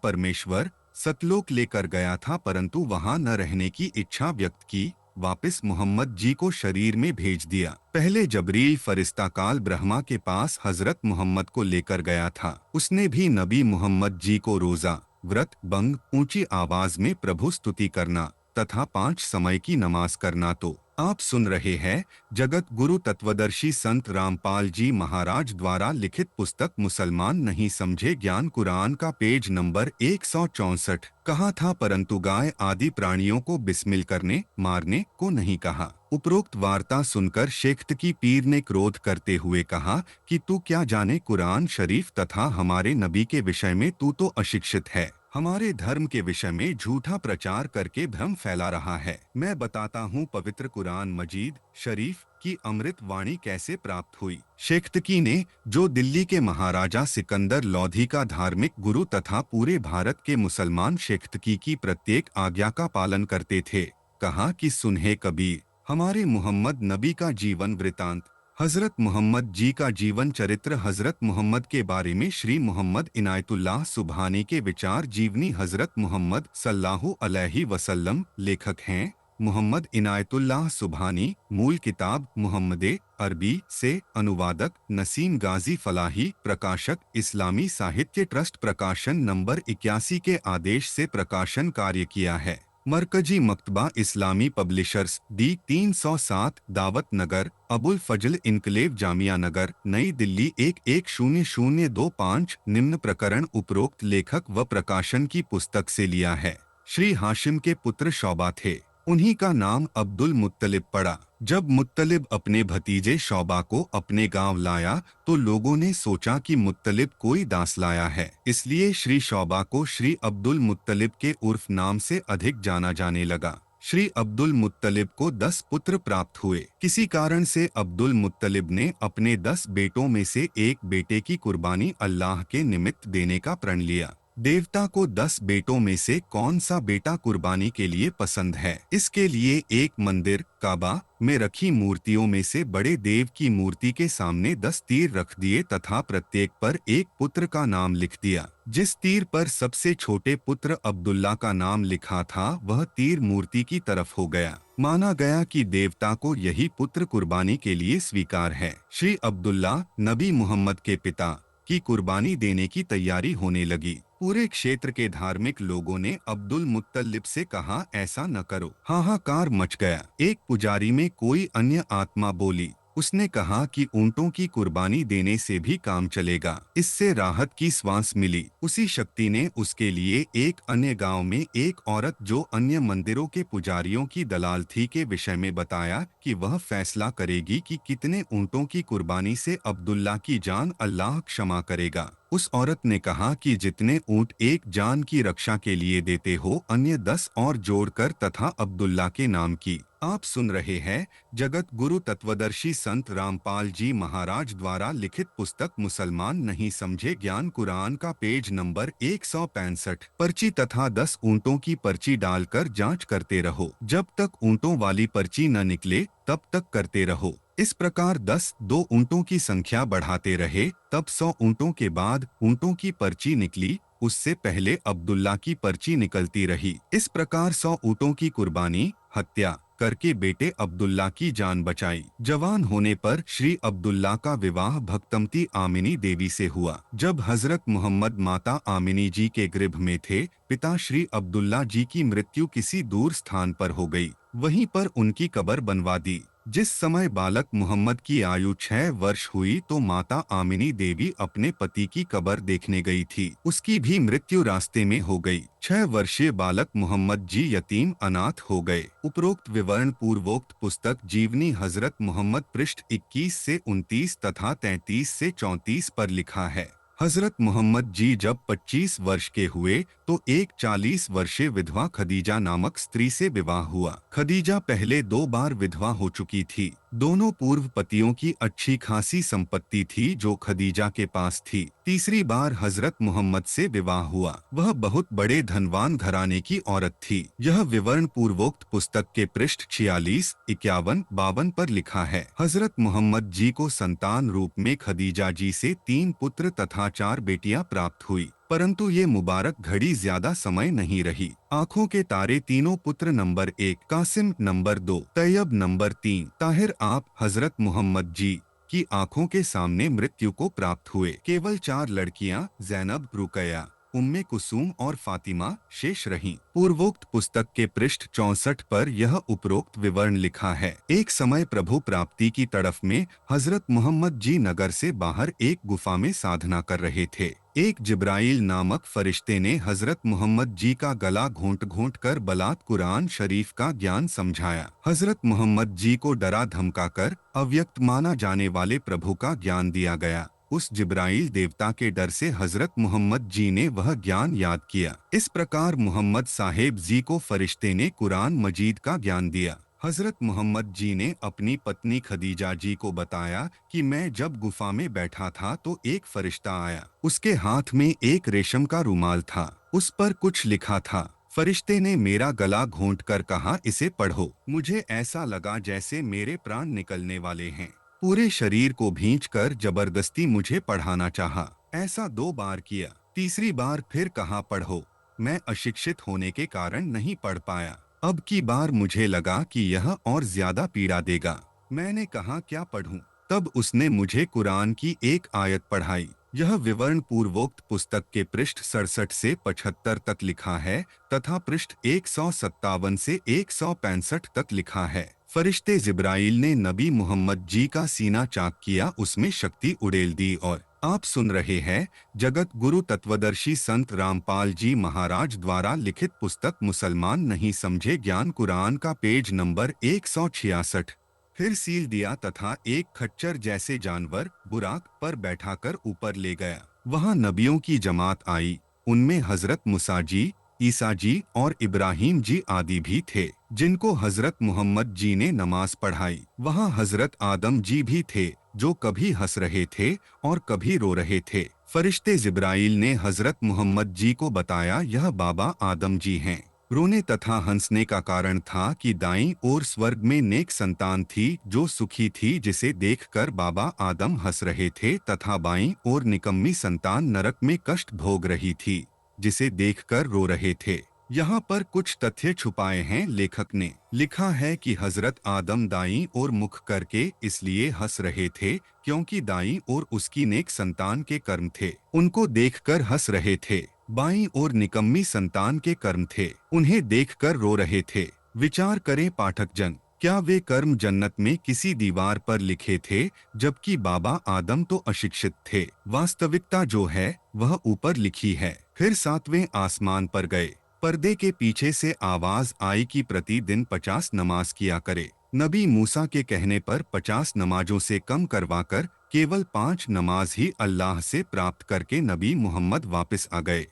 परमेश्वर सतलोक लेकर गया था, परंतु वहाँ न रहने की इच्छा व्यक्त की। वापस मोहम्मद जी को शरीर में भेज दिया। पहले जबरील फरिश्ता काल ब्रह्मा के पास हजरत मोहम्मद को लेकर गया था। उसने भी नबी मोहम्मद जी को रोजा व्रत बंग ऊंची आवाज में प्रभु स्तुति करना तथा 5 समय की नमाज करना। तो आप सुन रहे हैं जगत गुरु तत्वदर्शी संत रामपाल जी महाराज द्वारा लिखित पुस्तक मुसलमान नहीं समझे ज्ञान कुरान का पेज नंबर 164। कहा था परंतु गाय आदि प्राणियों को बिस्मिल करने मारने को नहीं कहा। उपरोक्त वार्ता सुनकर शेख्त की पीर ने क्रोध करते हुए कहा कि तू क्या जाने कुरान शरीफ तथा हमारे नबी के विषय में तू तो अशिक्षित है। हमारे धर्म के विषय में झूठा प्रचार करके भ्रम फैला रहा है। मैं बताता हूँ पवित्र कुरान मजीद शरीफ की अमृत वाणी कैसे प्राप्त हुई। शेख्तकी ने, जो दिल्ली के महाराजा सिकंदर लोधी का धार्मिक गुरु तथा पूरे भारत के मुसलमान शेख्तकी की प्रत्येक आज्ञा का पालन करते थे, कहा कि सुनहे कबीर, हमारे मोहम्मद नबी का जीवन वृतांत, हजरत मोहम्मद जी का जीवन चरित्र, हजरत मोहम्मद के बारे में श्री मोहम्मद इनायतुल्लाह सुबहानी के विचार जीवनी। हजरत मोहम्मद सल्लल्लाहु अलैहि वसल्लम लेखक हैं मोहम्मद इनायतुल्लाह सुबहानी। मूल किताब मुहम्मदे अरबी से, अनुवादक नसीम गाजी फलाही, प्रकाशक इस्लामी साहित्य ट्रस्ट, प्रकाशन नंबर 81 के आदेश से प्रकाशन कार्य किया है। मरकजी मकतबा इस्लामी पब्लिशर्स डी 307 दावत नगर, अबुल फजल इनकलेव जामिया नगर, नई दिल्ली 110025। निम्न प्रकरण उपरोक्त लेखक व प्रकाशन की पुस्तक से लिया है। श्री हाशिम के पुत्र शौबा थे, उन्हीं का नाम अब्दुल मुत्तलिब पड़ा। जब मुत्तलिब अपने भतीजे शौबा को अपने गांव लाया तो लोगों ने सोचा कि मुत्तलिब कोई दास लाया है, इसलिए श्री शौबा को श्री अब्दुल मुत्तलिब के उर्फ नाम से अधिक जाना जाने लगा। श्री अब्दुल मुत्तलिब को 10 पुत्र प्राप्त हुए। किसी कारण से अब्दुल मुत्तलिब ने अपने 10 बेटों में से एक बेटे की कुर्बानी अल्लाह के निमित्त देने का प्रण लिया। देवता को 10 बेटों में से कौन सा बेटा कुर्बानी के लिए पसंद है। इसके लिए एक मंदिर काबा में रखी मूर्तियों में से बड़े देव की मूर्ति के सामने 10 तीर रख दिए तथा प्रत्येक पर एक पुत्र का नाम लिख दिया। जिस तीर पर सबसे छोटे पुत्र अब्दुल्ला का नाम लिखा था वह तीर मूर्ति की तरफ हो गया। माना गया कि देवता को यही पुत्र कुर्बानी के लिए स्वीकार है। श्री अब्दुल्ला नबी मोहम्मद के पिता की कुर्बानी देने की तैयारी होने लगी। पूरे क्षेत्र के धार्मिक लोगों ने अब्दुल मुत्तलिब से कहा, ऐसा न करो। हाहाकार मच गया। एक पुजारी में कोई अन्य आत्मा बोली। उसने कहा कि ऊंटों की कुर्बानी देने से भी काम चलेगा। इससे राहत की सांस मिली। उसी शक्ति ने उसके लिए एक अन्य गांव में एक औरत जो अन्य मंदिरों के पुजारियों की दलाल थी के विषय में बताया कि वह फैसला करेगी कि कितने ऊंटों की कुर्बानी से अब्दुल्ला की जान अल्लाह क्षमा करेगा। उस औरत ने कहा कि जितने ऊंट एक जान की रक्षा के लिए देते हो अन्य 10 और जोड़कर तथा अब्दुल्ला के नाम की। आप सुन रहे हैं जगत गुरु तत्वदर्शी संत रामपाल जी महाराज द्वारा लिखित पुस्तक मुसलमान नहीं समझे ज्ञान कुरान का पेज नंबर 165। पर्ची तथा 10 ऊंटों की पर्ची डालकर जांच करते रहो। जब तक ऊंटों वाली पर्ची न निकले तब तक करते रहो। इस प्रकार 10 ऊंटों की संख्या बढ़ाते रहे। तब 100 ऊंटों के बाद ऊंटों की पर्ची निकली। उससे पहले अब्दुल्ला की पर्ची निकलती रही। इस प्रकार 100 ऊंटों की कुर्बानी हत्या करके बेटे अब्दुल्ला की जान बचाई। जवान होने पर श्री अब्दुल्ला का विवाह भक्तमती आमिनी देवी से हुआ। जब हजरत मोहम्मद माता आमिनी जी के गर्भ में थे, पिता श्री अब्दुल्ला जी की मृत्यु किसी दूर स्थान पर हो गई। वहीं पर उनकी कब्र बनवा दी। जिस समय बालक मोहम्मद की आयु 6 वर्ष हुई तो माता आमिनी देवी अपने पति की कब्र देखने गई थी। उसकी भी मृत्यु रास्ते में हो गई। 6 वर्षीय बालक मोहम्मद जी यतीम अनाथ हो गए। उपरोक्त विवरण पूर्वोक्त पुस्तक जीवनी हजरत मोहम्मद पृष्ठ 21 से 29 तथा 33 से 34 पर लिखा है। हजरत मोहम्मद जी जब 25 वर्ष के हुए तो एक 40 वर्षीय विधवा खदीजा नामक स्त्री से विवाह हुआ। खदीजा पहले 2 बार विधवा हो चुकी थी। दोनों पूर्व पतियों की अच्छी खासी संपत्ति थी जो खदीजा के पास थी। तीसरी बार हजरत मोहम्मद से विवाह हुआ। वह बहुत बड़े धनवान घराने की औरत थी। यह विवरण पूर्वोक्त पुस्तक के पृष्ठ 46, 51, 52 पर लिखा है। हजरत मोहम्मद जी को संतान रूप में खदीजा जी से 3 पुत्र तथा 4 बेटियां प्राप्त हुई, परंतु ये मुबारक घड़ी ज्यादा समय नहीं रही। आंखों के तारे तीनों पुत्र number 1 Kasim, number 2 Tayyab, number 3 Tahir आप हजरत मोहम्मद जी की आंखों के सामने मृत्यु को प्राप्त हुए। केवल 4 लड़कियां ज़ैनब, रुकैया, उम्मे कुसुम और फातिमा शेष रहीं। पूर्वोक्त पुस्तक के पृष्ठ 64 पर यह उपरोक्त विवरण लिखा है। एक समय प्रभु प्राप्ति की तड़फ में हजरत मोहम्मद जी नगर से बाहर एक गुफा में साधना कर रहे थे। एक जिब्राइल नामक फरिश्ते ने हजरत मोहम्मद जी का गला घोंट घोंट कर बलात कुरान शरीफ का ज्ञान समझाया। हजरत मोहम्मद जी को डरा धमकाकर अव्यक्त माना जाने वाले प्रभु का ज्ञान दिया गया। उस जिब्राइल देवता के डर से हजरत मोहम्मद जी ने वह ज्ञान याद किया। इस प्रकार मोहम्मद साहेब जी को फरिश्ते ने कुरान मजीद का ज्ञान दिया। हजरत मोहम्मद जी ने अपनी पत्नी खदीजा जी को बताया कि मैं जब गुफा में बैठा था तो एक फरिश्ता आया। उसके हाथ में एक रेशम का रुमाल था। उस पर कुछ लिखा था। फरिश्ते ने मेरा गला घोंट कर कहा, इसे पढ़ो। मुझे ऐसा लगा जैसे मेरे प्राण निकलने वाले हैं। पूरे शरीर को भींचकर जबरदस्ती मुझे पढ़ाना चाहा। ऐसा 2 बार किया। तीसरी बार फिर कहा, पढ़ो। मैं अशिक्षित होने के कारण नहीं पढ़ पाया। अब की बार मुझे लगा कि यह और ज्यादा पीड़ा देगा। मैंने कहा, क्या पढ़ूं? तब उसने मुझे कुरान की एक आयत पढ़ाई। यह विवरण पूर्वोक्त पुस्तक के पृष्ठ 67 से 75 तक लिखा है तथा पृष्ठ 157 से 165 तक लिखा है। फरिश्ते जिब्राइल ने नबी मोहम्मद जी का सीना चाक किया, उसमें शक्ति उड़ेल दी। और आप सुन रहे हैं जगत गुरु तत्वदर्शी संत रामपाल जी महाराज द्वारा लिखित पुस्तक मुसलमान नहीं समझे ज्ञान कुरान का पेज नंबर 166। फिर सील दिया तथा एक खच्चर जैसे जानवर बुराक पर बैठाकर ऊपर ले गया। वहां नबियों की जमात आई। उनमें हजरत मूसा जी, ईसा जी और इब्राहिम जी आदि भी थे, जिनको हजरत मोहम्मद जी ने नमाज पढ़ाई। वहां हजरत आदम जी भी थे, जो कभी हंस रहे थे और कभी रो रहे थे। फरिश्ते जिब्राइल ने हजरत मोहम्मद जी को बताया, यह बाबा आदम जी हैं। रोने तथा हंसने का कारण था कि दाईं ओर स्वर्ग में नेक संतान थी जो सुखी थी, जिसे देखकर बाबा आदम हंस रहे थे, तथा बाईं ओर निकम्मी संतान नरक में कष्ट भोग रही थी, जिसे देखकर रो रहे थे। यहाँ पर कुछ तथ्य छुपाए हैं। लेखक ने लिखा है कि हजरत आदम दाईं ओर मुख करके इसलिए हंस रहे थे क्योंकि दाईं ओर उसकी नेक संतान के कर्म थे, उनको देखकर हंस रहे थे। बाईं ओर निकम्मी संतान के कर्म थे, उन्हें देखकर रो रहे थे। विचार करें पाठक जन, क्या वे कर्म जन्नत में किसी दीवार पर लिखे थे, जबकि बाबा आदम तो अशिक्षित थे? वास्तविकता जो है वह ऊपर लिखी है। फिर सातवें आसमान पर गए। पर्दे के पीछे से आवाज आई कि प्रतिदिन 50 नमाज किया करे। नबी मूसा के कहने पर 50 नमाजों से कम करवाकर केवल 5 नमाज ही अल्लाह से प्राप्त करके नबी मोहम्मद वापस आ गए।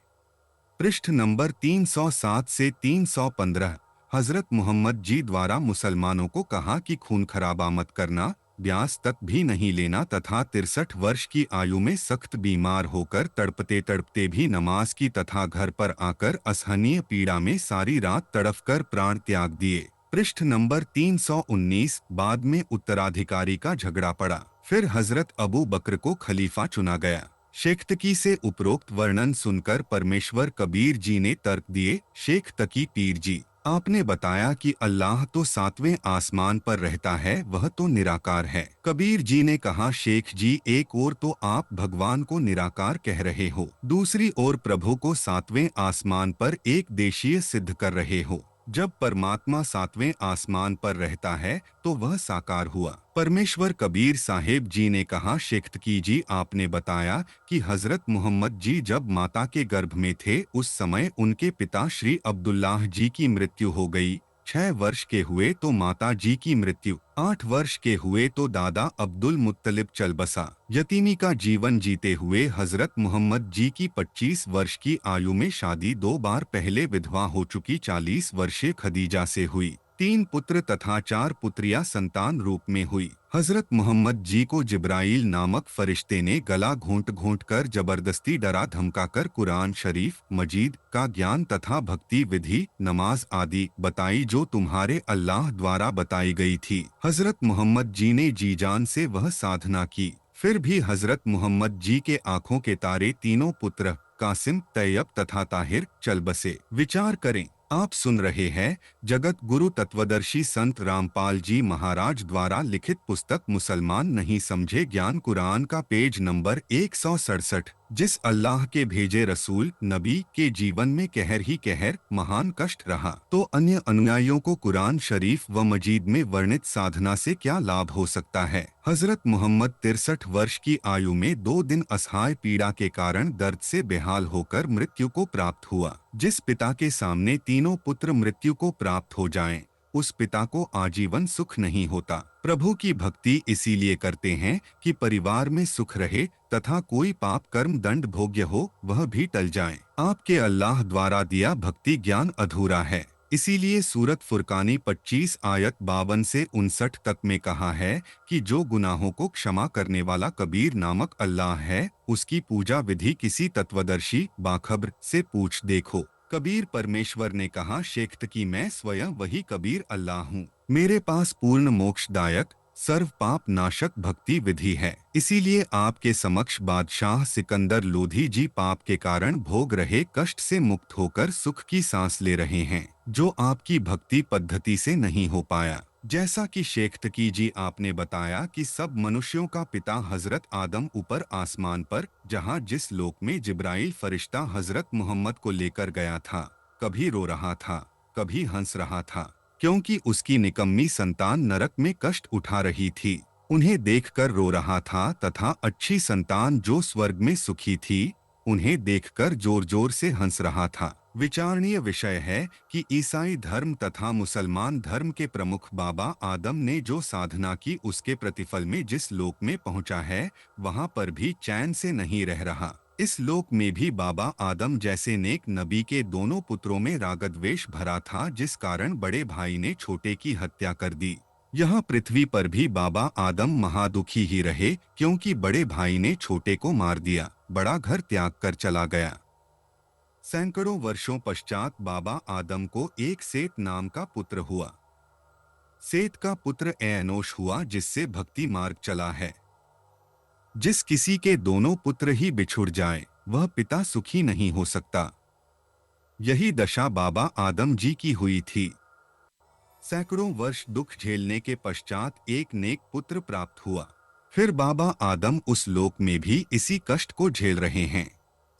पृष्ठ नंबर 307 से 315। हजरत मोहम्मद जी द्वारा मुसलमानों को कहा कि खून खराबा मत करना, ब्याज तक भी नहीं लेना तथा 63 वर्ष की आयु में सख्त बीमार होकर तड़पते तड़पते भी नमाज की तथा घर पर आकर असहनीय पीड़ा में सारी रात तड़फकर प्राण त्याग दिए। पृष्ठ नंबर 319। बाद में उत्तराधिकारी का झगड़ा पड़ा, फिर हजरत अबू बकर को खलीफा चुना गया। शेख तकी से उपरोक्त वर्णन सुनकर परमेश्वर कबीर जी ने तर्क दिए। शेख तकी पीर जी, आपने बताया कि अल्लाह तो सातवें आसमान पर रहता है, वह तो निराकार है। कबीर जी ने कहा, शेख जी, एक ओर तो आप भगवान को निराकार कह रहे हो, दूसरी ओर प्रभु को सातवें आसमान पर एक देशीय सिद्ध कर रहे हो। जब परमात्मा सातवें आसमान पर रहता है तो वह साकार हुआ। परमेश्वर कबीर साहेब जी ने कहा, शेख तकी जी, आपने बताया कि हजरत मोहम्मद जी जब माता के गर्भ में थे उस समय उनके पिता श्री अब्दुल्लाह जी की मृत्यु हो गई। 6 वर्ष के हुए तो माता जी की मृत्यु, 8 वर्ष के हुए तो दादा अब्दुल मुत्तलिब चल बसा। यतीमी का जीवन जीते हुए हजरत मोहम्मद जी की 25 वर्ष की आयु में शादी 2 बार पहले विधवा हो चुकी 40 वर्षीय खदीजा से हुई। 3 पुत्र तथा 4 पुत्रियां संतान रूप में हुई। हजरत मोहम्मद जी को जिब्राइल नामक फरिश्ते ने गला घोंट घोंट कर जबरदस्ती डरा धमकाकर कुरान शरीफ मजीद का ज्ञान तथा भक्ति विधि नमाज आदि बताई जो तुम्हारे अल्लाह द्वारा बताई गई थी। हजरत मोहम्मद जी ने जी जान से वह साधना की, फिर भी हजरत मोहम्मद जी के आंखों के तारे तीनों पुत्र कासिम, तैयब तथा ताहिर चल बसे। विचार करें, आप सुन रहे हैं जगत गुरु तत्वदर्शी संत रामपाल जी महाराज द्वारा लिखित पुस्तक मुसलमान नहीं समझे ज्ञान कुरान का पेज नंबर 167। जिस अल्लाह के भेजे रसूल नबी के जीवन में कहर ही कहर महान कष्ट रहा, तो अन्य अनुयायियों को कुरान शरीफ व मजीद में वर्णित साधना से क्या लाभ हो सकता है? हजरत मोहम्मद 63 वर्ष की आयु में 2 दिन असहाय पीड़ा के कारण दर्द से बेहाल होकर मृत्यु को प्राप्त हुआ। जिस पिता के सामने तीनों पुत्र मृत्यु को प्राप्त हो जाएं, उस पिता को आजीवन सुख नहीं होता। प्रभु की भक्ति इसीलिए करते हैं कि परिवार में सुख रहे तथा कोई पाप कर्म दंड भोग्य हो वह भी टल जाए। आपके अल्लाह द्वारा दिया भक्ति ज्ञान अधूरा है, इसीलिए सूरत फुरकानी 25 आयत 52 से 59 तक में कहा है कि जो गुनाहों को क्षमा करने वाला कबीर नामक अल्लाह है, उसकी पूजा विधि किसी तत्वदर्शी बाखबर से पूछ देखो। कबीर परमेश्वर ने कहा, शेख तकी, मैं स्वयं वही कबीर अल्लाह हूँ। मेरे पास पूर्ण मोक्षदायक सर्व पाप नाशक भक्ति विधि है। इसीलिए आपके समक्ष बादशाह सिकंदर लोधी जी पाप के कारण भोग रहे कष्ट से मुक्त होकर सुख की सांस ले रहे हैं, जो आपकी भक्ति पद्धति से नहीं हो पाया। जैसा कि शेख तकी जी आपने बताया कि सब मनुष्यों का पिता हजरत आदम ऊपर आसमान पर, जहाँ जिस लोक में जिब्राइल फरिश्ता हजरत मोहम्मद को लेकर गया था, कभी रो रहा था, कभी हंस रहा था, क्योंकि उसकी निकम्मी संतान नरक में कष्ट उठा रही थी, उन्हें देखकर रो रहा था, तथा अच्छी संतान जो स्वर्ग में सुखी थी, उन्हें देखकर जोर जोर से हंस रहा था। विचारणीय विषय है कि ईसाई धर्म तथा मुसलमान धर्म के प्रमुख बाबा आदम ने जो साधना की उसके प्रतिफल में जिस लोक में पहुंचा है, वहां पर भी चैन से नहीं रह रहा। इस लोक में भी बाबा आदम जैसे नेक नबी के दोनों पुत्रों में रागद्वेष भरा था, जिस कारण बड़े भाई ने छोटे की हत्या कर दी। यहाँ पृथ्वी पर भी बाबा आदम महादुखी ही रहे, क्योंकि बड़े भाई ने छोटे को मार दिया, बड़ा घर त्याग कर चला गया। सैकड़ों वर्षों पश्चात बाबा आदम को एक सेत नाम का पुत्र हुआ। सेत का पुत्र एनोश हुआ, जिससे भक्ति मार्ग चला है। जिस किसी के दोनों पुत्र ही बिछुड़ जाए, वह पिता सुखी नहीं हो सकता। यही दशा बाबा आदम जी की हुई थी। सैकड़ों वर्ष दुख झेलने के पश्चात एक नेक पुत्र प्राप्त हुआ। फिर बाबा आदम उस लोक में भी इसी कष्ट को झेल रहे हैं।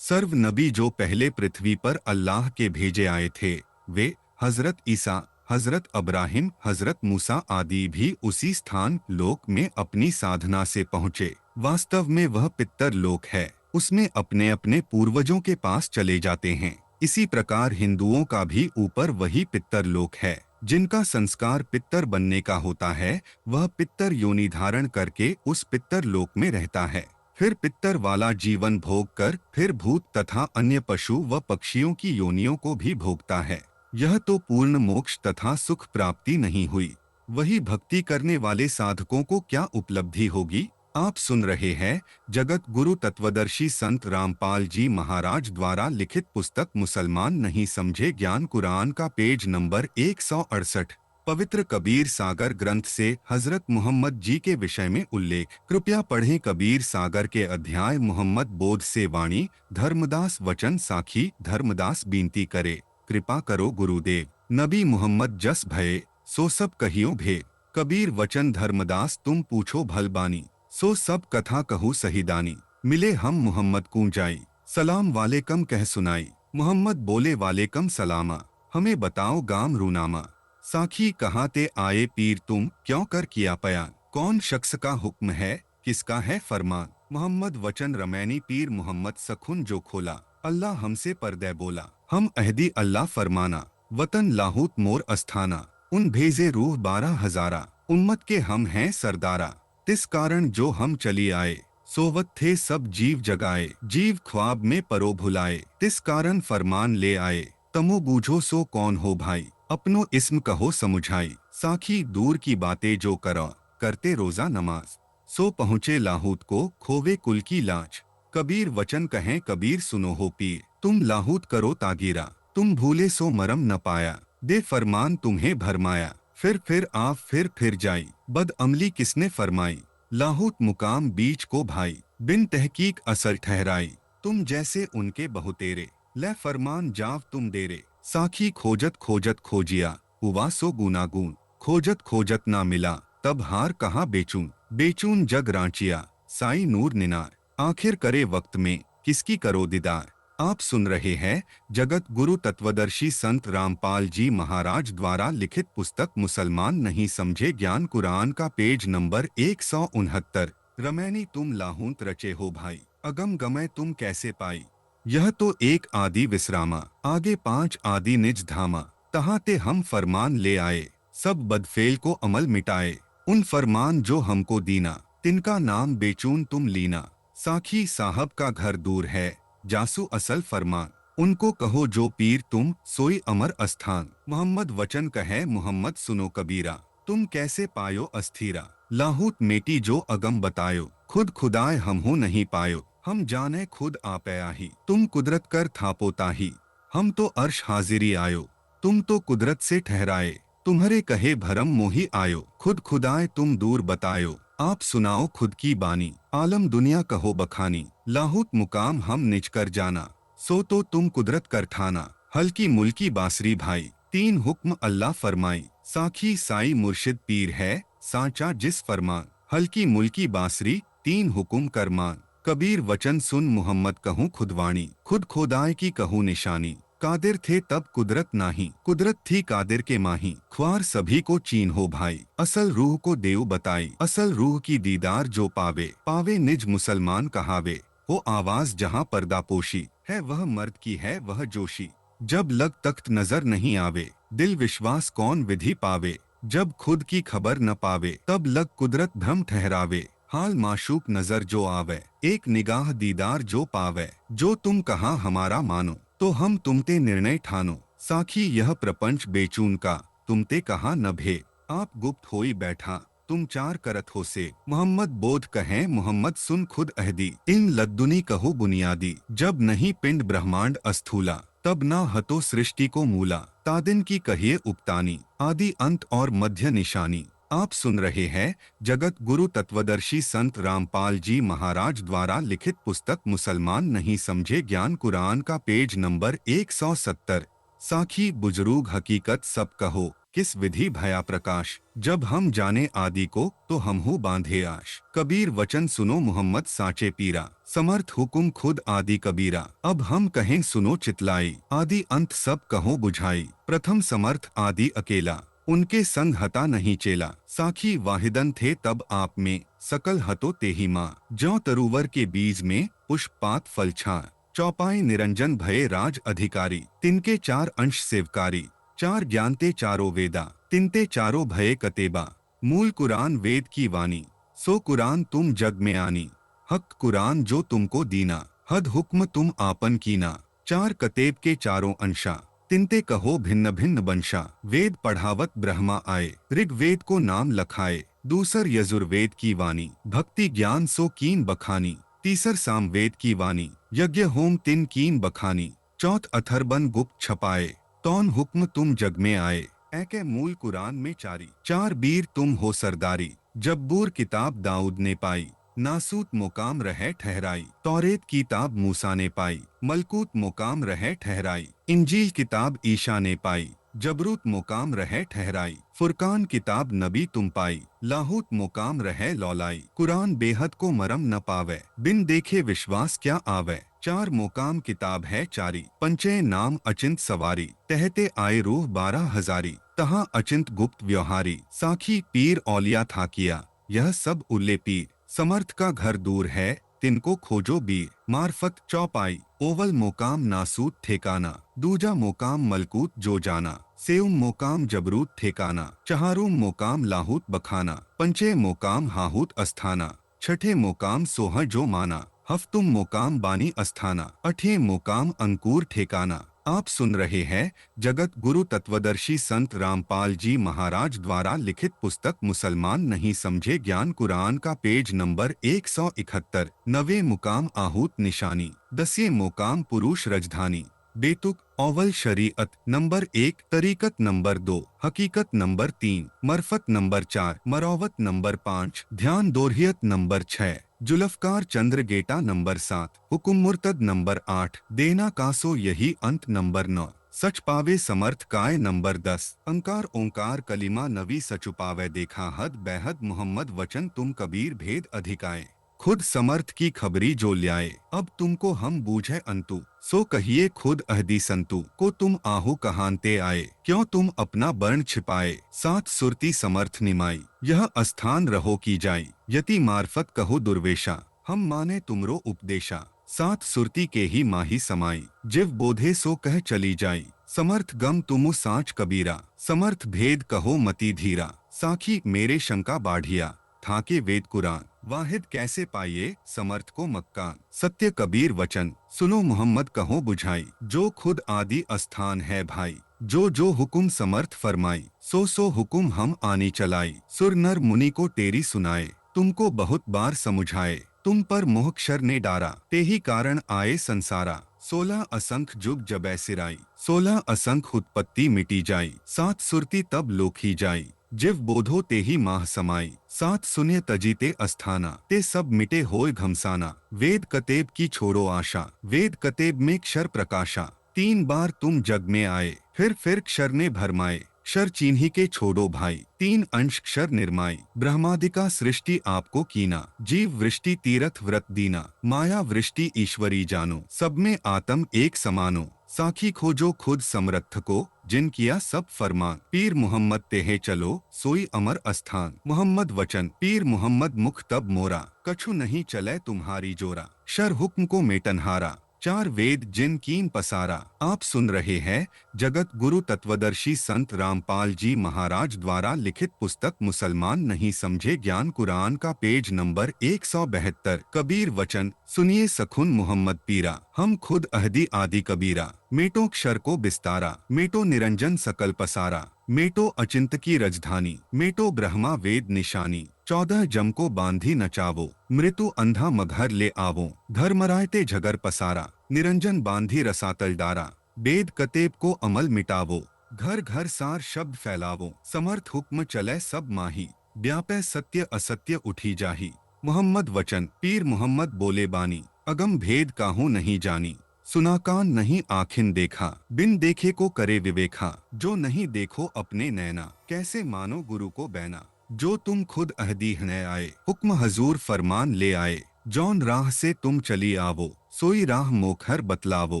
सर्व नबी जो पहले पृथ्वी पर अल्लाह के भेजे आए थे, वे हजरत ईसा, हजरत अब्राहिम, हजरत मूसा आदि भी उसी स्थान लोक में अपनी साधना से पहुँचे। वास्तव में वह पितर लोक है, उसमें अपने अपने पूर्वजों के पास चले जाते हैं। इसी प्रकार हिंदुओं का भी ऊपर वही पितर लोक है। जिनका संस्कार पितर बनने का होता है, वह पितर योनि धारण करके उस पितर लोक में रहता है। फिर पितर वाला जीवन भोग कर फिर भूत तथा अन्य पशु व पक्षियों की योनियों को भी भोगता है। यह तो पूर्ण मोक्ष तथा सुख प्राप्ति नहीं हुई। वही भक्ति करने वाले साधकों को क्या उपलब्धि होगी। आप सुन रहे हैं जगत गुरु तत्वदर्शी संत रामपाल जी महाराज द्वारा लिखित पुस्तक मुसलमान नहीं समझे ज्ञान कुरान का पेज नंबर 168। पवित्र कबीर सागर ग्रंथ से हजरत मोहम्मद जी के विषय में उल्लेख। कृपया पढ़ें कबीर सागर के अध्याय मोहम्मद बोध से वाणी। धर्मदास वचन साखी धर्मदास बीनती करे, कृपा करो गुरुदेव। नबी मोहम्मद जस भये, सो सब कहियो भे। कबीर वचन धर्मदास तुम पूछो भलबानी, सो सब कथा कहूँ सहीदानी। मिले हम मोहम्मद को जाई, सलाम वालेकम कह सुनाई। मोहम्मद बोले वालेकम सलामा, हमें बताओ गाम रूनामा। साखी कहाँ ते आए पीर तुम, क्यों कर किया बयान। कौन शख्स का हुक्म है, किसका है फरमान। मोहम्मद वचन रमैनी पीर मोहम्मद सखुन जो खोला, अल्लाह हमसे पर्दे बोला। हम अहदी अल्लाह फरमाना, वतन लाहूत मोर अस्थाना। उन भेजे रूह 12,000, उम्मत के हम हैं सरदारा। तिस कारण जो हम चली आए, सोवत थे सब जीव जगाए। जीव ख्वाब में परो भुलाए, तिस कारण फरमान ले आए। तमो बूझो सो कौन हो भाई, अपनो इस्म कहो समुझाई। साखी दूर की बातें जो करो, करते रोजा नमाज। सो पहुँचे लाहूत को, खोवे कुल की लाज। कबीर वचन कहें कबीर सुनो हो पीर, तुम लाहूत करो तागीरा। तुम भूले सो मरम न पाया, दे फरमान तुम्हें भरमाया। फिर आप फिर जाई, बद अमली किसने फरमाई। लाहूत मुकाम बीच को भाई, बिन तहकीक असल ठहराई। तुम जैसे उनके बहुतेरे, ले फरमान जाव तुम देरे। साखी खोजत खोजत खोजिया, हुआ सो गुनागून। खोजत खोजत ना मिला, तब हार कहाँ बेचूं। बेचून जग रांचिया, साई नूर निनार। आखिर करे वक्त में, किसकी करो दीदार। आप सुन रहे हैं जगत गुरु तत्वदर्शी संत रामपाल जी महाराज द्वारा लिखित पुस्तक मुसलमान नहीं समझे ज्ञान कुरान का पेज नंबर 169। रमैनी तुम लाहूंत रचे हो भाई, अगम गमय तुम कैसे पाई। यह तो एक आदि विश्रामा, आगे 5 आदि निज धामा। तहाँ ते हम फरमान ले आए, सब बदफेल को अमल मिटाए। उन फरमान जो हमको दीना, तिनका नाम बेचून तुम लीना। साखी साहब का घर दूर है, जासू असल फरमान। उनको कहो जो पीर तुम, सोई अमर अस्थान। मोहम्मद वचन कहे मोहम्मद सुनो कबीरा, तुम कैसे पायो अस्थिरा। लाहूत मेटी जो अगम बतायो, खुद खुदाए हम हो नहीं पायो। हम जाने खुद आपया ही, तुम कुदरत कर थापोता ही। हम तो अर्श हाजिरी आयो, तुम तो कुदरत से ठहराए। तुम्हारे कहे भरम मोही आयो, खुद खुदाए तुम दूर बतायो। आप सुनाओ खुद की बानी, आलम दुनिया कहो बखानी। लाहूत मुकाम हम निज कर जाना, सो तो तुम कुदरत कर ठाना। हल्की मुल्की बासरी भाई, 3 हुक्म अल्लाह फरमाई। साखी साई मुर्शिद पीर है, सांचा जिस फरमान। हल्की मुल्की बासरी, 3 हुक्म करमान। कबीर वचन सुन मोहम्मद कहूँ खुदवाणी, खुद खोदाए की कहूँ निशानी। कादिर थे तब कुदरत नाही, कुदरत थी कादिर के माही। ख्वार सभी को चीन हो भाई, असल रूह को देव बताई। असल रूह की दीदार जो पावे, पावे निज मुसलमान कहावे। हो आवाज जहाँ पर्दापोशी है, वह मर्द की है वह जोशी। जब लग तख्त नजर नहीं आवे, दिल विश्वास कौन विधि पावे। जब खुद की खबर न पावे, तब लग कुदरत भ्रम ठहरावे। हाल माशूक नजर जो आवे, एक निगाह दीदार जो पावे। जो तुम कहा हमारा मानो, तो हम तुमते निर्णय ठानो। साखी यह प्रपंच बेचून का, तुमते कहा न भे। आप गुप्त होई बैठा तुम चार करत हो से। मोहम्मद बोध कहें मोहम्मद सुन खुद अहदी, इन लद्दुनी कहो बुनियादी। जब नहीं पिंड ब्रह्मांड अस्थूला, तब ना हतो सृष्टि को मूला। तादिन की कहिए उपतानी, आदि अंत और मध्य निशानी। आप सुन रहे हैं जगत गुरु तत्वदर्शी संत रामपाल जी महाराज द्वारा लिखित पुस्तक मुसलमान नहीं समझे ज्ञान कुरान का पेज नंबर 170। साखी बुजुर्ग हकीकत सब कहो, किस विधि भया प्रकाश। जब हम जाने आदि को तो हमहु बांधे आश। कबीर वचन सुनो मोहम्मद साचे पीरा, समर्थ हुकुम खुद आदि कबीरा। अब हम कहें सुनो चितलाई, आदि अंत सब कहो बुझाई। प्रथम समर्थ आदि अकेला, उनके संग हता नहीं चेला। साखी वाहिदन थे तब आप में, सकल हतो तेहि माँ। ज्यों तरुवर के बीज में पुष्प पात फल छा, चौपाई निरंजन भये राज अधिकारी। तिनके चार अंश सेवकारी, चार ज्ञानते चारों वेदा। तिनते चारों भये कतेबा, मूल कुरान वेद की वाणी। सो कुरान तुम जग में आनी, हक कुरान जो तुमको दीना। हद हुक्म तुम आपन कीना, चार कतेब के चारों अंशा। तिनते कहो भिन्न भिन्न वंशा, वेद पढ़ावत ब्रह्मा आए। ऋग्वेद को नाम लखाए, दूसर यजुर्वेद की वाणी। भक्ति ज्ञान सो कीन बखानी, तीसर सामवेद की वाणी। यज्ञ होम तिन कीन बखानी, चौथ अथर्बन गुप्त छपाए। तौन हुक्म तुम जग में आए, ऐके मूल कुरान में चारी। चार बीर तुम हो सरदारी, जब्बूर किताब दाऊद ने पाई। नासूत मुकाम रहे ठहराई, तौरेत किताब मूसा ने पाई। मलकूत मुकाम रहे ठहराई, इंजील किताब ईशा ने पाई। जबरूत मुकाम रहे ठहराई, फुरकान किताब नबी तुम पाई। लाहूत मुकाम रहे लौलाई, कुरान बेहद को मरम न पावे। बिन देखे विश्वास क्या आवे, चार मुकाम किताब है चारी। पंचे नाम अचिंत सवारी, कहते आए रूह 12,000। तहाँ अचिंत गुप्त व्यवहारी, साखी पीर औलिया था किया। यह सब उल्ले पीर, समर्थ का घर दूर है, तिनको खोजो बीर। मार्फत चौपाई, ओवल मोकाम नासूत ठेकाना। दूजा मोकाम मलकूत जो जाना, सेउम मोकाम जबरूत ठेकाना। चहारूम मोकाम लाहूत बखाना, पंचे मोकाम हाहूत अस्थाना। छठे मोकाम सोह जो माना, हफ्तुम मोकाम बानी अस्थाना। अठे मोकाम अंकुर ठेकाना। आप सुन रहे हैं जगत गुरु तत्वदर्शी संत रामपाल जी महाराज द्वारा लिखित पुस्तक मुसलमान नहीं समझे ज्ञान कुरान का पेज नंबर 171। नवे मुकाम आहूत निशानी, 10वें मुकाम पुरुष राजधानी। बेतुक अव्वल शरीयत नंबर 1, तरीकत नंबर 2, हकीकत नंबर 3, मरफत नंबर 4, मरौवत नंबर 5, ध्यान दोरहियत नंबर 6, जुल्फकार चंद्र गेटा नंबर 7, हुकुम मुर्तद नंबर 8, देना कासो यही अंत नंबर 9, सच पावे समर्थ काय नंबर 10, अंकार ओंकार कलिमा नवी सचुपावे देखा हद बेहद मोहम्मद वचन तुम कबीर भेद अधिकाए। खुद समर्थ की खबरी जो ल्याए, अब तुमको हम बूझे अंतु। सो कहिए खुद अहदी संतु, को तुम आहू कहानते आए। क्यों तुम अपना बर्ण छिपाए, सात सुरती समर्थ निमाई। यह अस्थान रहो की जाई, यति मार्फत कहो दुर्वेशा। हम माने तुमरो उपदेशा, सात सुरती के ही माही समाई। जिव बोधे सो कह चली जाई, समर्थ गम तुमु साच कबीरा। समर्थ भेद कहो मति धीरा, साखी मेरे शंका बाढ़िया। थाके वेद कुरान, वाहिद कैसे पाइये समर्थ को मक्कान। सत्य कबीर वचन, सुनो मोहम्मद कहो बुझाई। जो खुद आदि अस्थान है भाई, जो जो हुकुम समर्थ फरमाई। सो सो हुकुम हम आनी चलाई, सुर नर मुनि को तेरी सुनाए। तुमको बहुत बार समुझाए, तुम पर मोह क्षर ने डारा। तेही कारण आए संसारा, 16 असंख जुग जबै सिराई। 16 असंख उत्पत्ति मिटी जाई, सात सुरती तब लोखी जाई। जिव बोधो ते ही माह समाई, सात सुन्य तजीते अस्थाना। ते सब मिटे होय घमसाना, वेद कतेब की छोड़ो आशा। वेद कतेब में क्षर प्रकाशा, 3 बार तुम जग में आए। फिर क्षर ने भरमाए, क्षर चिन्ही के छोड़ो भाई। 3 अंश क्षर निर्माई, ब्रह्मादिका सृष्टि आपको कीना। जीव वृष्टि तीरथ व्रत दीना, माया वृष्टि ईश्वरी जानो। सब में आत्म एक समानो, साखी खोजो खुद समर्थ को। जिन किया सब फरमान, पीर मोहम्मद तेहे चलो सोई अमर अस्थान। मोहम्मद वचन, पीर मोहम्मद मुख तब मोरा। कछु नहीं चले तुम्हारी जोरा, शर हुक्म को मेटनहारा। 4 वेद जिन कीन पसारा। आप सुन रहे हैं जगत गुरु तत्वदर्शी संत रामपाल जी महाराज द्वारा लिखित पुस्तक मुसलमान नहीं समझे ज्ञान कुरान का पेज नंबर 172। कबीर वचन, सुनिए सखुन मोहम्मद पीरा। हम खुद अहदी आदि कबीरा। मेटो क्षर को बिस्तारा, मेटो निरंजन सकल पसारा। मेटो अचिंत की राजधानी, मेटो ब्रह्मा वेद निशानी, 14 जम को बांधी नचावो, मृत्यु अंधा मघर ले आवो, धर्मरायते झगर पसारा, निरंजन बांधी रसातल डारा, वेद कतेब को अमल मिटावो, घर घर सार शब्द फैलावो, समर्थ हुक्म चले सब माही, व्यापै सत्य असत्य उठी जाही, मोहम्मद वचन पीर मोहम्मद बोले बानी, अगम भेद काहू नहीं जानी, सुना कान नहीं आखिन देखा, बिन देखे को करे विवेका, जो नहीं देखो अपने नैना, कैसे मानो गुरु को बैना, जो तुम खुद अहदी न आए, हुक्म हजूर फरमान ले आए, जौन राह से तुम चली आवो, सोई राह मोखर बतलावो,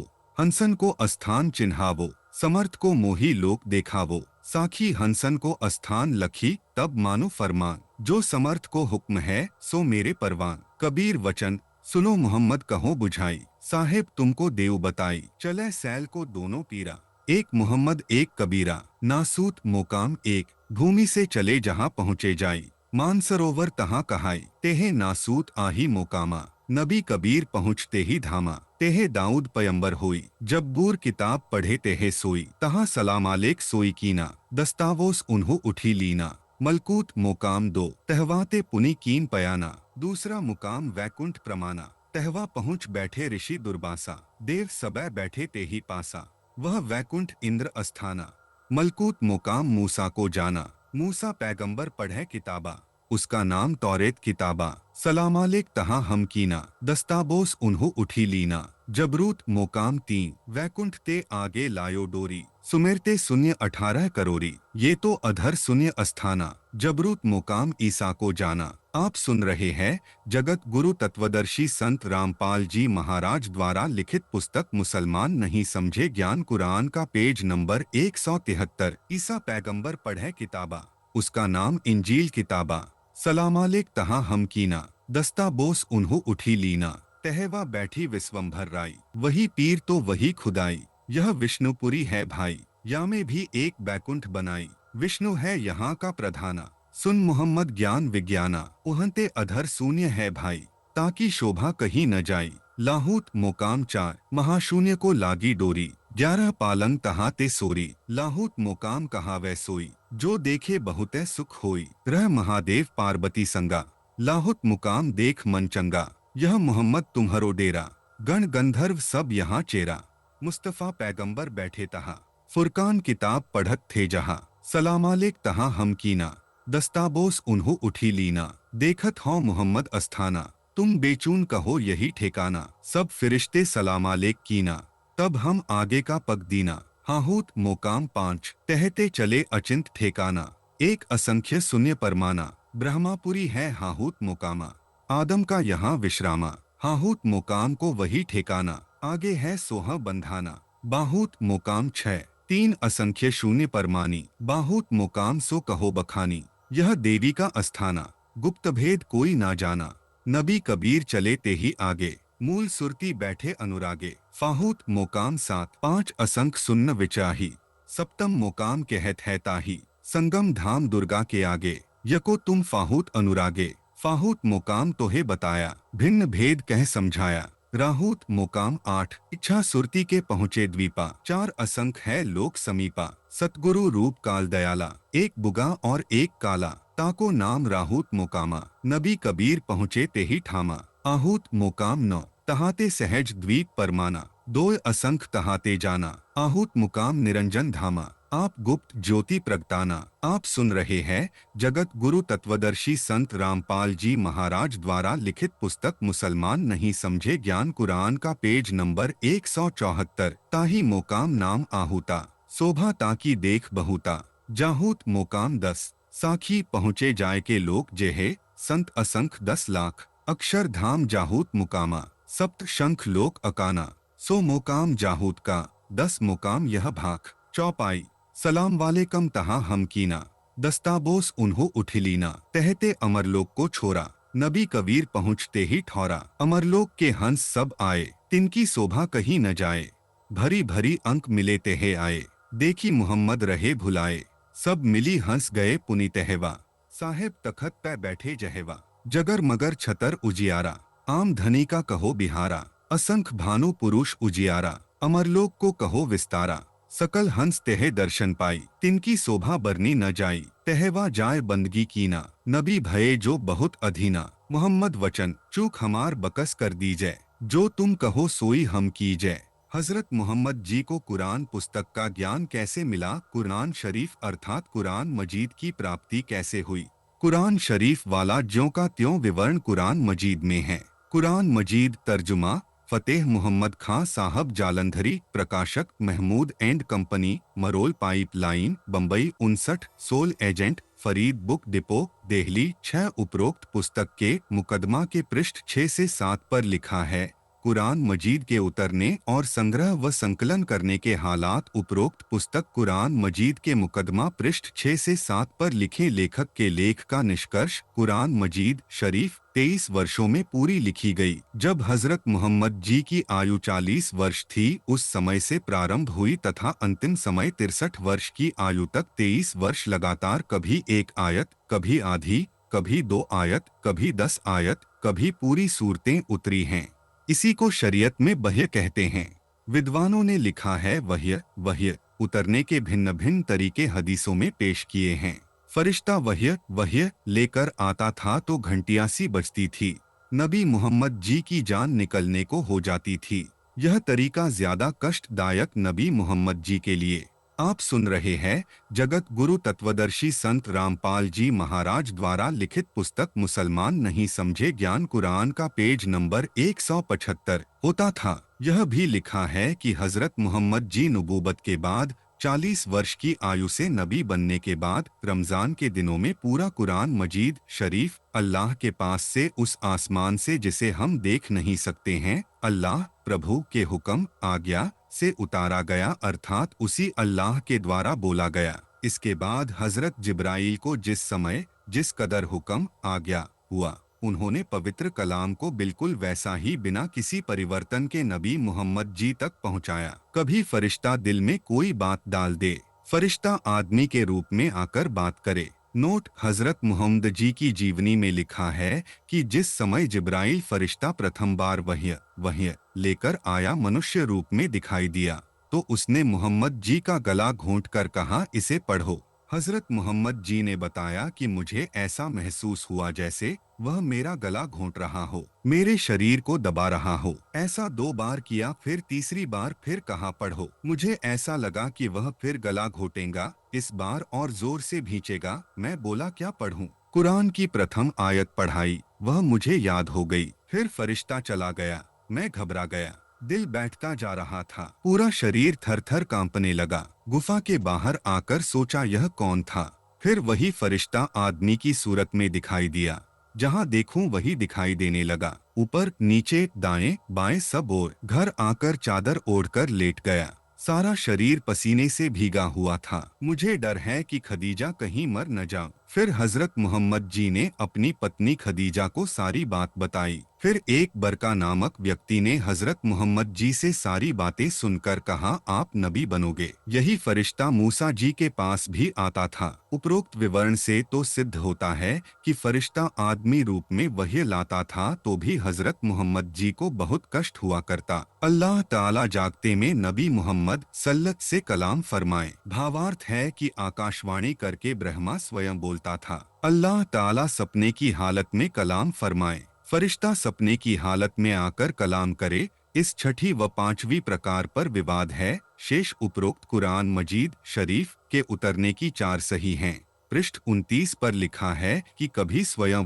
हंसन को अस्थान चिन्हावो, समर्थ को मोही लोक देखावो, साखी हंसन को अस्थान लखी, तब मानो फरमान, जो समर्थ को हुक्म है सो मेरे परवान, कबीर वचन सुनो मोहम्मद कहो बुझाई, साहेब तुमको देव बताई, चले सैल को दोनों पीरा, एक मोहम्मद एक कबीरा, नासूत मोकाम एक, भूमि से चले जहाँ पहुँचे जाई, मानसरोवर तहाँ कहाई, तेहे नासूत आही मोकामा, नबी कबीर पहुँचते ही धामा, तेहे दाऊद पयंबर हुई, जब बूर किताब पढ़े तेहे सोई, तहाँ सलाम आलेक सोई कीना, दस्तावोस उन्हों उठी लीना, मलकूत मोकाम दो, तहवाते पुनी कीन पयाना, दूसरा मुकाम वैकुंठ प्रमाना, तहवा पहुँच बैठे ऋषि दुर्बासा, देव सबे बैठे ते ही पासा, वह वैकुंठ इंद्र अस्थाना, मलकूत मुकाम मूसा को जाना, मूसा पैगंबर पढ़े किताबा, उसका नाम तौरेत किताबा, सलामालेक तहाँ हम कीना, दस्ताबोस उन्हों उठी लीना, जबरूत मोकाम तीन, वैकुंठ ते आगे लायो डोरी, सुमेरते शून्य 18 करोरी, ये तो अधर शून्य अस्थाना, जबरूत मोकाम ईसा को जाना। आप सुन रहे हैं जगत गुरु तत्वदर्शी संत रामपाल जी महाराज द्वारा लिखित पुस्तक मुसलमान नहीं समझे ज्ञान कुरान का पेज नंबर 173, ईसा पैगंबर पढ़े किताबा, उसका नाम इंजील किताबा, सलामालेक तहाँ हम कीना, दस्ता बोस उन्हों उठी लीना, तहवा बैठी विश्वम्भर राई, वही पीर तो वही खुदाई, यह विष्णुपुरी है भाई, या में भी एक बैकुंठ बनाई, विष्णु है यहाँ का प्रधाना, सुन मोहम्मद ज्ञान विज्ञाना, उहंते अधर शून्य है भाई, ताकि शोभा कहीं न जाई, लाहूत मोकाम 4, महाशून्य को लागी डोरी, 11 पालंग तहाँ ते सोरी, लाहूत मोकाम कहावै सोई, जो देखे बहुते सुख होई, रह महादेव पार्वती संगा, लाहुत मुकाम देख मन चंगा, यह मोहम्मद तुम्हरो डेरा, गण गंधर्व सब यहाँ चेरा, मुस्तफा पैगंबर बैठे तहा, फुरकान किताब पढ़त थे जहाँ, सलामालेक तहाँ हम कीना, दस्ताबोस उन्हों उठी लीना, देखत हो मोहम्मद अस्थाना, तुम बेचून कहो यही ठेकाना, सब फिरिश्ते सलामालेक कीना, तब हम आगे का पग दीना, हाहूत मोकाम 5, टहते चले अचिंत ठेकाना, एक असंख्य शून्य परमाना, ब्रह्मापुरी है हाहूत मोकामा, आदम का यहाँ विश्रामा, हाहूत मोकाम को वही ठेकाना, आगे है सोह बंधाना, बाहूत मोकाम 6, 3 असंख्य शून्य परमानी, बाहूत मोकाम सो कहो बखानी, यह देवी का अस्थाना, गुप्त भेद कोई ना जाना, नबी कबीर चले ते ही आगे, मूल सुरती बैठे अनुरागे, फाहूत मोकाम 7, 5 असंख सुन्न विचाही, सप्तम मोकाम कहत है ताही, संगम धाम दुर्गा के आगे, यको तुम फाहूत अनुरागे, फाहूत मोकाम तोहे बताया, भिन्न भेद कह समझाया, राहूत मोकाम 8, इच्छा सुरती के पहुँचे द्वीपा, 4 असंख है लोक समीपा, सतगुरु रूप काल दयाला, एक बुगा और एक काला, ताको नाम राहूत मोकामा, नबी कबीर पहुँचे ते ही ठामा, आहूत मोकाम 9, तहाते सहज द्वीप परमाना, 2 असंख तहाते जाना, आहूत मुकाम निरंजन धामा, आप गुप्त ज्योति प्रगटाना। आप सुन रहे हैं जगत गुरु तत्वदर्शी संत रामपाल जी महाराज द्वारा लिखित पुस्तक मुसलमान नहीं समझे ज्ञान कुरान का पेज नंबर 174, ताही मोकाम नाम आहूता, शोभा ताकि देख बहुता, जाहूत मोकाम 10, साखी पहुँचे जाए के लोक जेहे, संत असंख 10 लाख, अक्षर धाम जाहूत मुकामा, सप्त शंख लोक अकाना, सो मोकाम जाहूत का, 10 मुकाम यह भाख, चौपाई, सलाम वालेकम तहाँ हम कीना, दस्ताबोस उन्हों उठिलीना, तहते अमरलोक को छोरा, नबी कबीर पहुँचते ही ठौरा, अमरलोक के हंस सब आए, तिनकी शोभा कहीं न जाए, भरी भरी अंक मिले तेहे आए, देखी मोहम्मद रहे भुलाए, सब मिली हंस गए पुनी तहवा, साहेब तखत पे बैठे जहेवा, जगर मगर छतर उजियारा, आम धनी का कहो बिहारा, असंख भानु पुरुष उजियारा, अमरलोक को कहो विस्तारा, सकल हंस तेह दर्शन पाई, तिनकी शोभा बरनी न जाई, तहवा जाय बंदगी कीना, नबी भये जो बहुत अधीना। मोहम्मद वचन चूक हमार बकस कर दीजै, जो तुम कहो सोई हम कीजै। हजरत मोहम्मद जी को कुरान पुस्तक का ज्ञान कैसे मिला? कुरान शरीफ अर्थात कुरान मजीद की प्राप्ति कैसे हुई? कुरान शरीफ वाला ज्यों का त्यों विवरण कुरान मजीद में है। कुरान मजीद तर्जुमा फतेह मोहम्मद खां साहब जालंधरी, प्रकाशक Mahmood and company, Marol pipeline, Bombay 59, sole agent Farid book depot, Delhi 6। उपरोक्त पुस्तक के मुकदमा के पृष्ठ 6 से 7 पर लिखा है, कुरान मजीद के उतरने और संग्रह व संकलन करने के हालात। उपरोक्त पुस्तक कुरान मजीद के मुकदमा पृष्ठ 6 से 7 पर लिखे लेखक के लेख का निष्कर्ष, कुरान मजीद शरीफ 23 वर्षों में पूरी लिखी गई। जब हजरत मोहम्मद जी की आयु 40 वर्ष थी, उस समय से प्रारंभ हुई तथा अंतिम समय 63 वर्ष की आयु तक 23 वर्ष लगातार कभी एक आयत, कभी आधी, कभी 2 आयत, कभी 10 आयत, कभी पूरी सूरतें उतरी हैं। इसी को शरीयत में वह्य कहते हैं। विद्वानों ने लिखा है, वह्य उतरने के भिन्न भिन्न तरीके हदीसों में पेश किए हैं। फरिश्ता वह्य लेकर आता था तो घंटियां सी बजती थी, नबी मोहम्मद जी की जान निकलने को हो जाती थी। यह तरीका ज्यादा कष्टदायक नबी मोहम्मद जी के लिए। आप सुन रहे हैं जगत गुरु तत्वदर्शी संत रामपाल जी महाराज द्वारा लिखित पुस्तक मुसलमान नहीं समझे ज्ञान कुरान का पेज नंबर 175। होता था यह भी लिखा है कि हजरत मोहम्मद जी नबूवत के बाद 40 वर्ष की आयु से नबी बनने के बाद रमजान के दिनों में पूरा कुरान मजीद शरीफ अल्लाह के पास से, उस आसमान से जिसे हम देख नहीं सकते हैं, अल्लाह प्रभु के हुक्म आज्ञा से उतारा गया, अर्थात उसी अल्लाह के द्वारा बोला गया। इसके बाद हजरत जिब्राईल को जिस समय जिस कदर हुक्म आज्ञा हुआ, उन्होंने पवित्र कलाम को बिल्कुल वैसा ही बिना किसी परिवर्तन के नबी मोहम्मद जी तक पहुंचाया। कभी फरिश्ता दिल में कोई बात डाल दे, फरिश्ता आदमी के रूप में आकर बात करे। नोट, हजरत मोहम्मद जी की जीवनी में लिखा है कि जिस समय जिब्राईल फरिश्ता प्रथम बार वह्य लेकर आया, मनुष्य रूप में दिखाई दिया, तो उसने मोहम्मद जी का गला घोंट कर कहा, इसे पढ़ो। हजरत मोहम्मद जी ने बताया कि मुझे ऐसा महसूस हुआ जैसे वह मेरा गला घोंट रहा हो, मेरे शरीर को दबा रहा हो। ऐसा 2 बार किया, फिर तीसरी बार फिर कहा पढ़ो। मुझे ऐसा लगा कि वह फिर गला घोटेगा, इस बार और जोर से भींचेगा। मैं बोला, क्या पढ़ूं? कुरान की प्रथम आयत पढ़ाई, वह मुझे याद हो गई। फिर फरिश्ता चला गया, मैं घबरा गया, दिल बैठता जा रहा था, पूरा शरीर थर-थर कांपने लगा। गुफा के बाहर आकर सोचा यह कौन था? फिर वही फरिश्ता आदमी की सूरत में दिखाई दिया, जहाँ देखूं वही दिखाई देने लगा, ऊपर नीचे दाएं बाएं सब ओर। घर आकर चादर ओढ़कर लेट गया, सारा शरीर पसीने से भीगा हुआ था। मुझे डर है कि खदीजा कहीं मर न जाऊं। फिर हजरत मोहम्मद जी ने अपनी पत्नी खदीजा को सारी बात बताई। फिर एक बरका नामक व्यक्ति ने हजरत मोहम्मद जी से सारी बातें सुनकर कहा, आप नबी बनोगे। यही फरिश्ता मूसा जी के पास भी आता था। उपरोक्त विवरण से तो सिद्ध होता है कि फरिश्ता आदमी रूप में वही लाता था, तो भी हजरत मोहम्मद जी को बहुत कष्ट हुआ करता। अल्लाह ताला जागते में नबी मोहम्मद सल्लत से कलाम फरमाए। भावार्थ है कि आकाशवाणी करके ब्रह्मा स्वयं बोलता था, अल्लाह ताला सपने की हालत में कलाम फरमाए, फरिश्ता सपने की हालत में आकर कलाम करे। इस छठी व पांचवी प्रकार पर विवाद है। शेष उपरोक्त कुरान मजीद शरीफ के उतरने की 4 सही हैं। पृष्ठ 29 पर लिखा है कि कभी स्वयं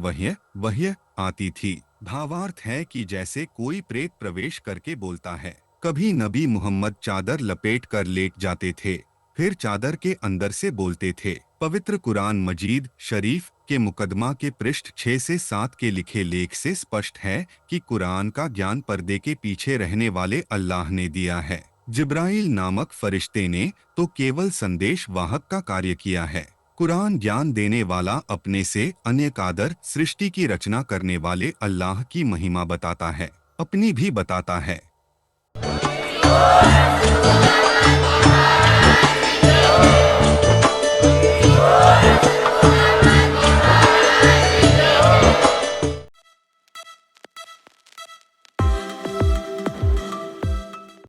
वह्य आती थी। भावार्थ है कि जैसे कोई प्रेत प्रवेश करके बोलता है। कभी नबी मोहम्मद चादर लपेट कर लेट जाते थे, फिर चादर के अंदर से बोलते थे। पवित्र कुरान मजीद शरीफ के मुकदमा के पृष्ठ 6 से 7 के लिखे लेख से स्पष्ट है कि कुरान का ज्ञान पर्दे के पीछे रहने वाले अल्लाह ने दिया है। जिब्राईल नामक फरिश्ते ने तो केवल संदेश वाहक का कार्य किया है। कुरान ज्ञान देने वाला अपने से अन्य कादर सृष्टि की रचना करने वाले अल्लाह की महिमा बताता है, अपनी भी बताता है।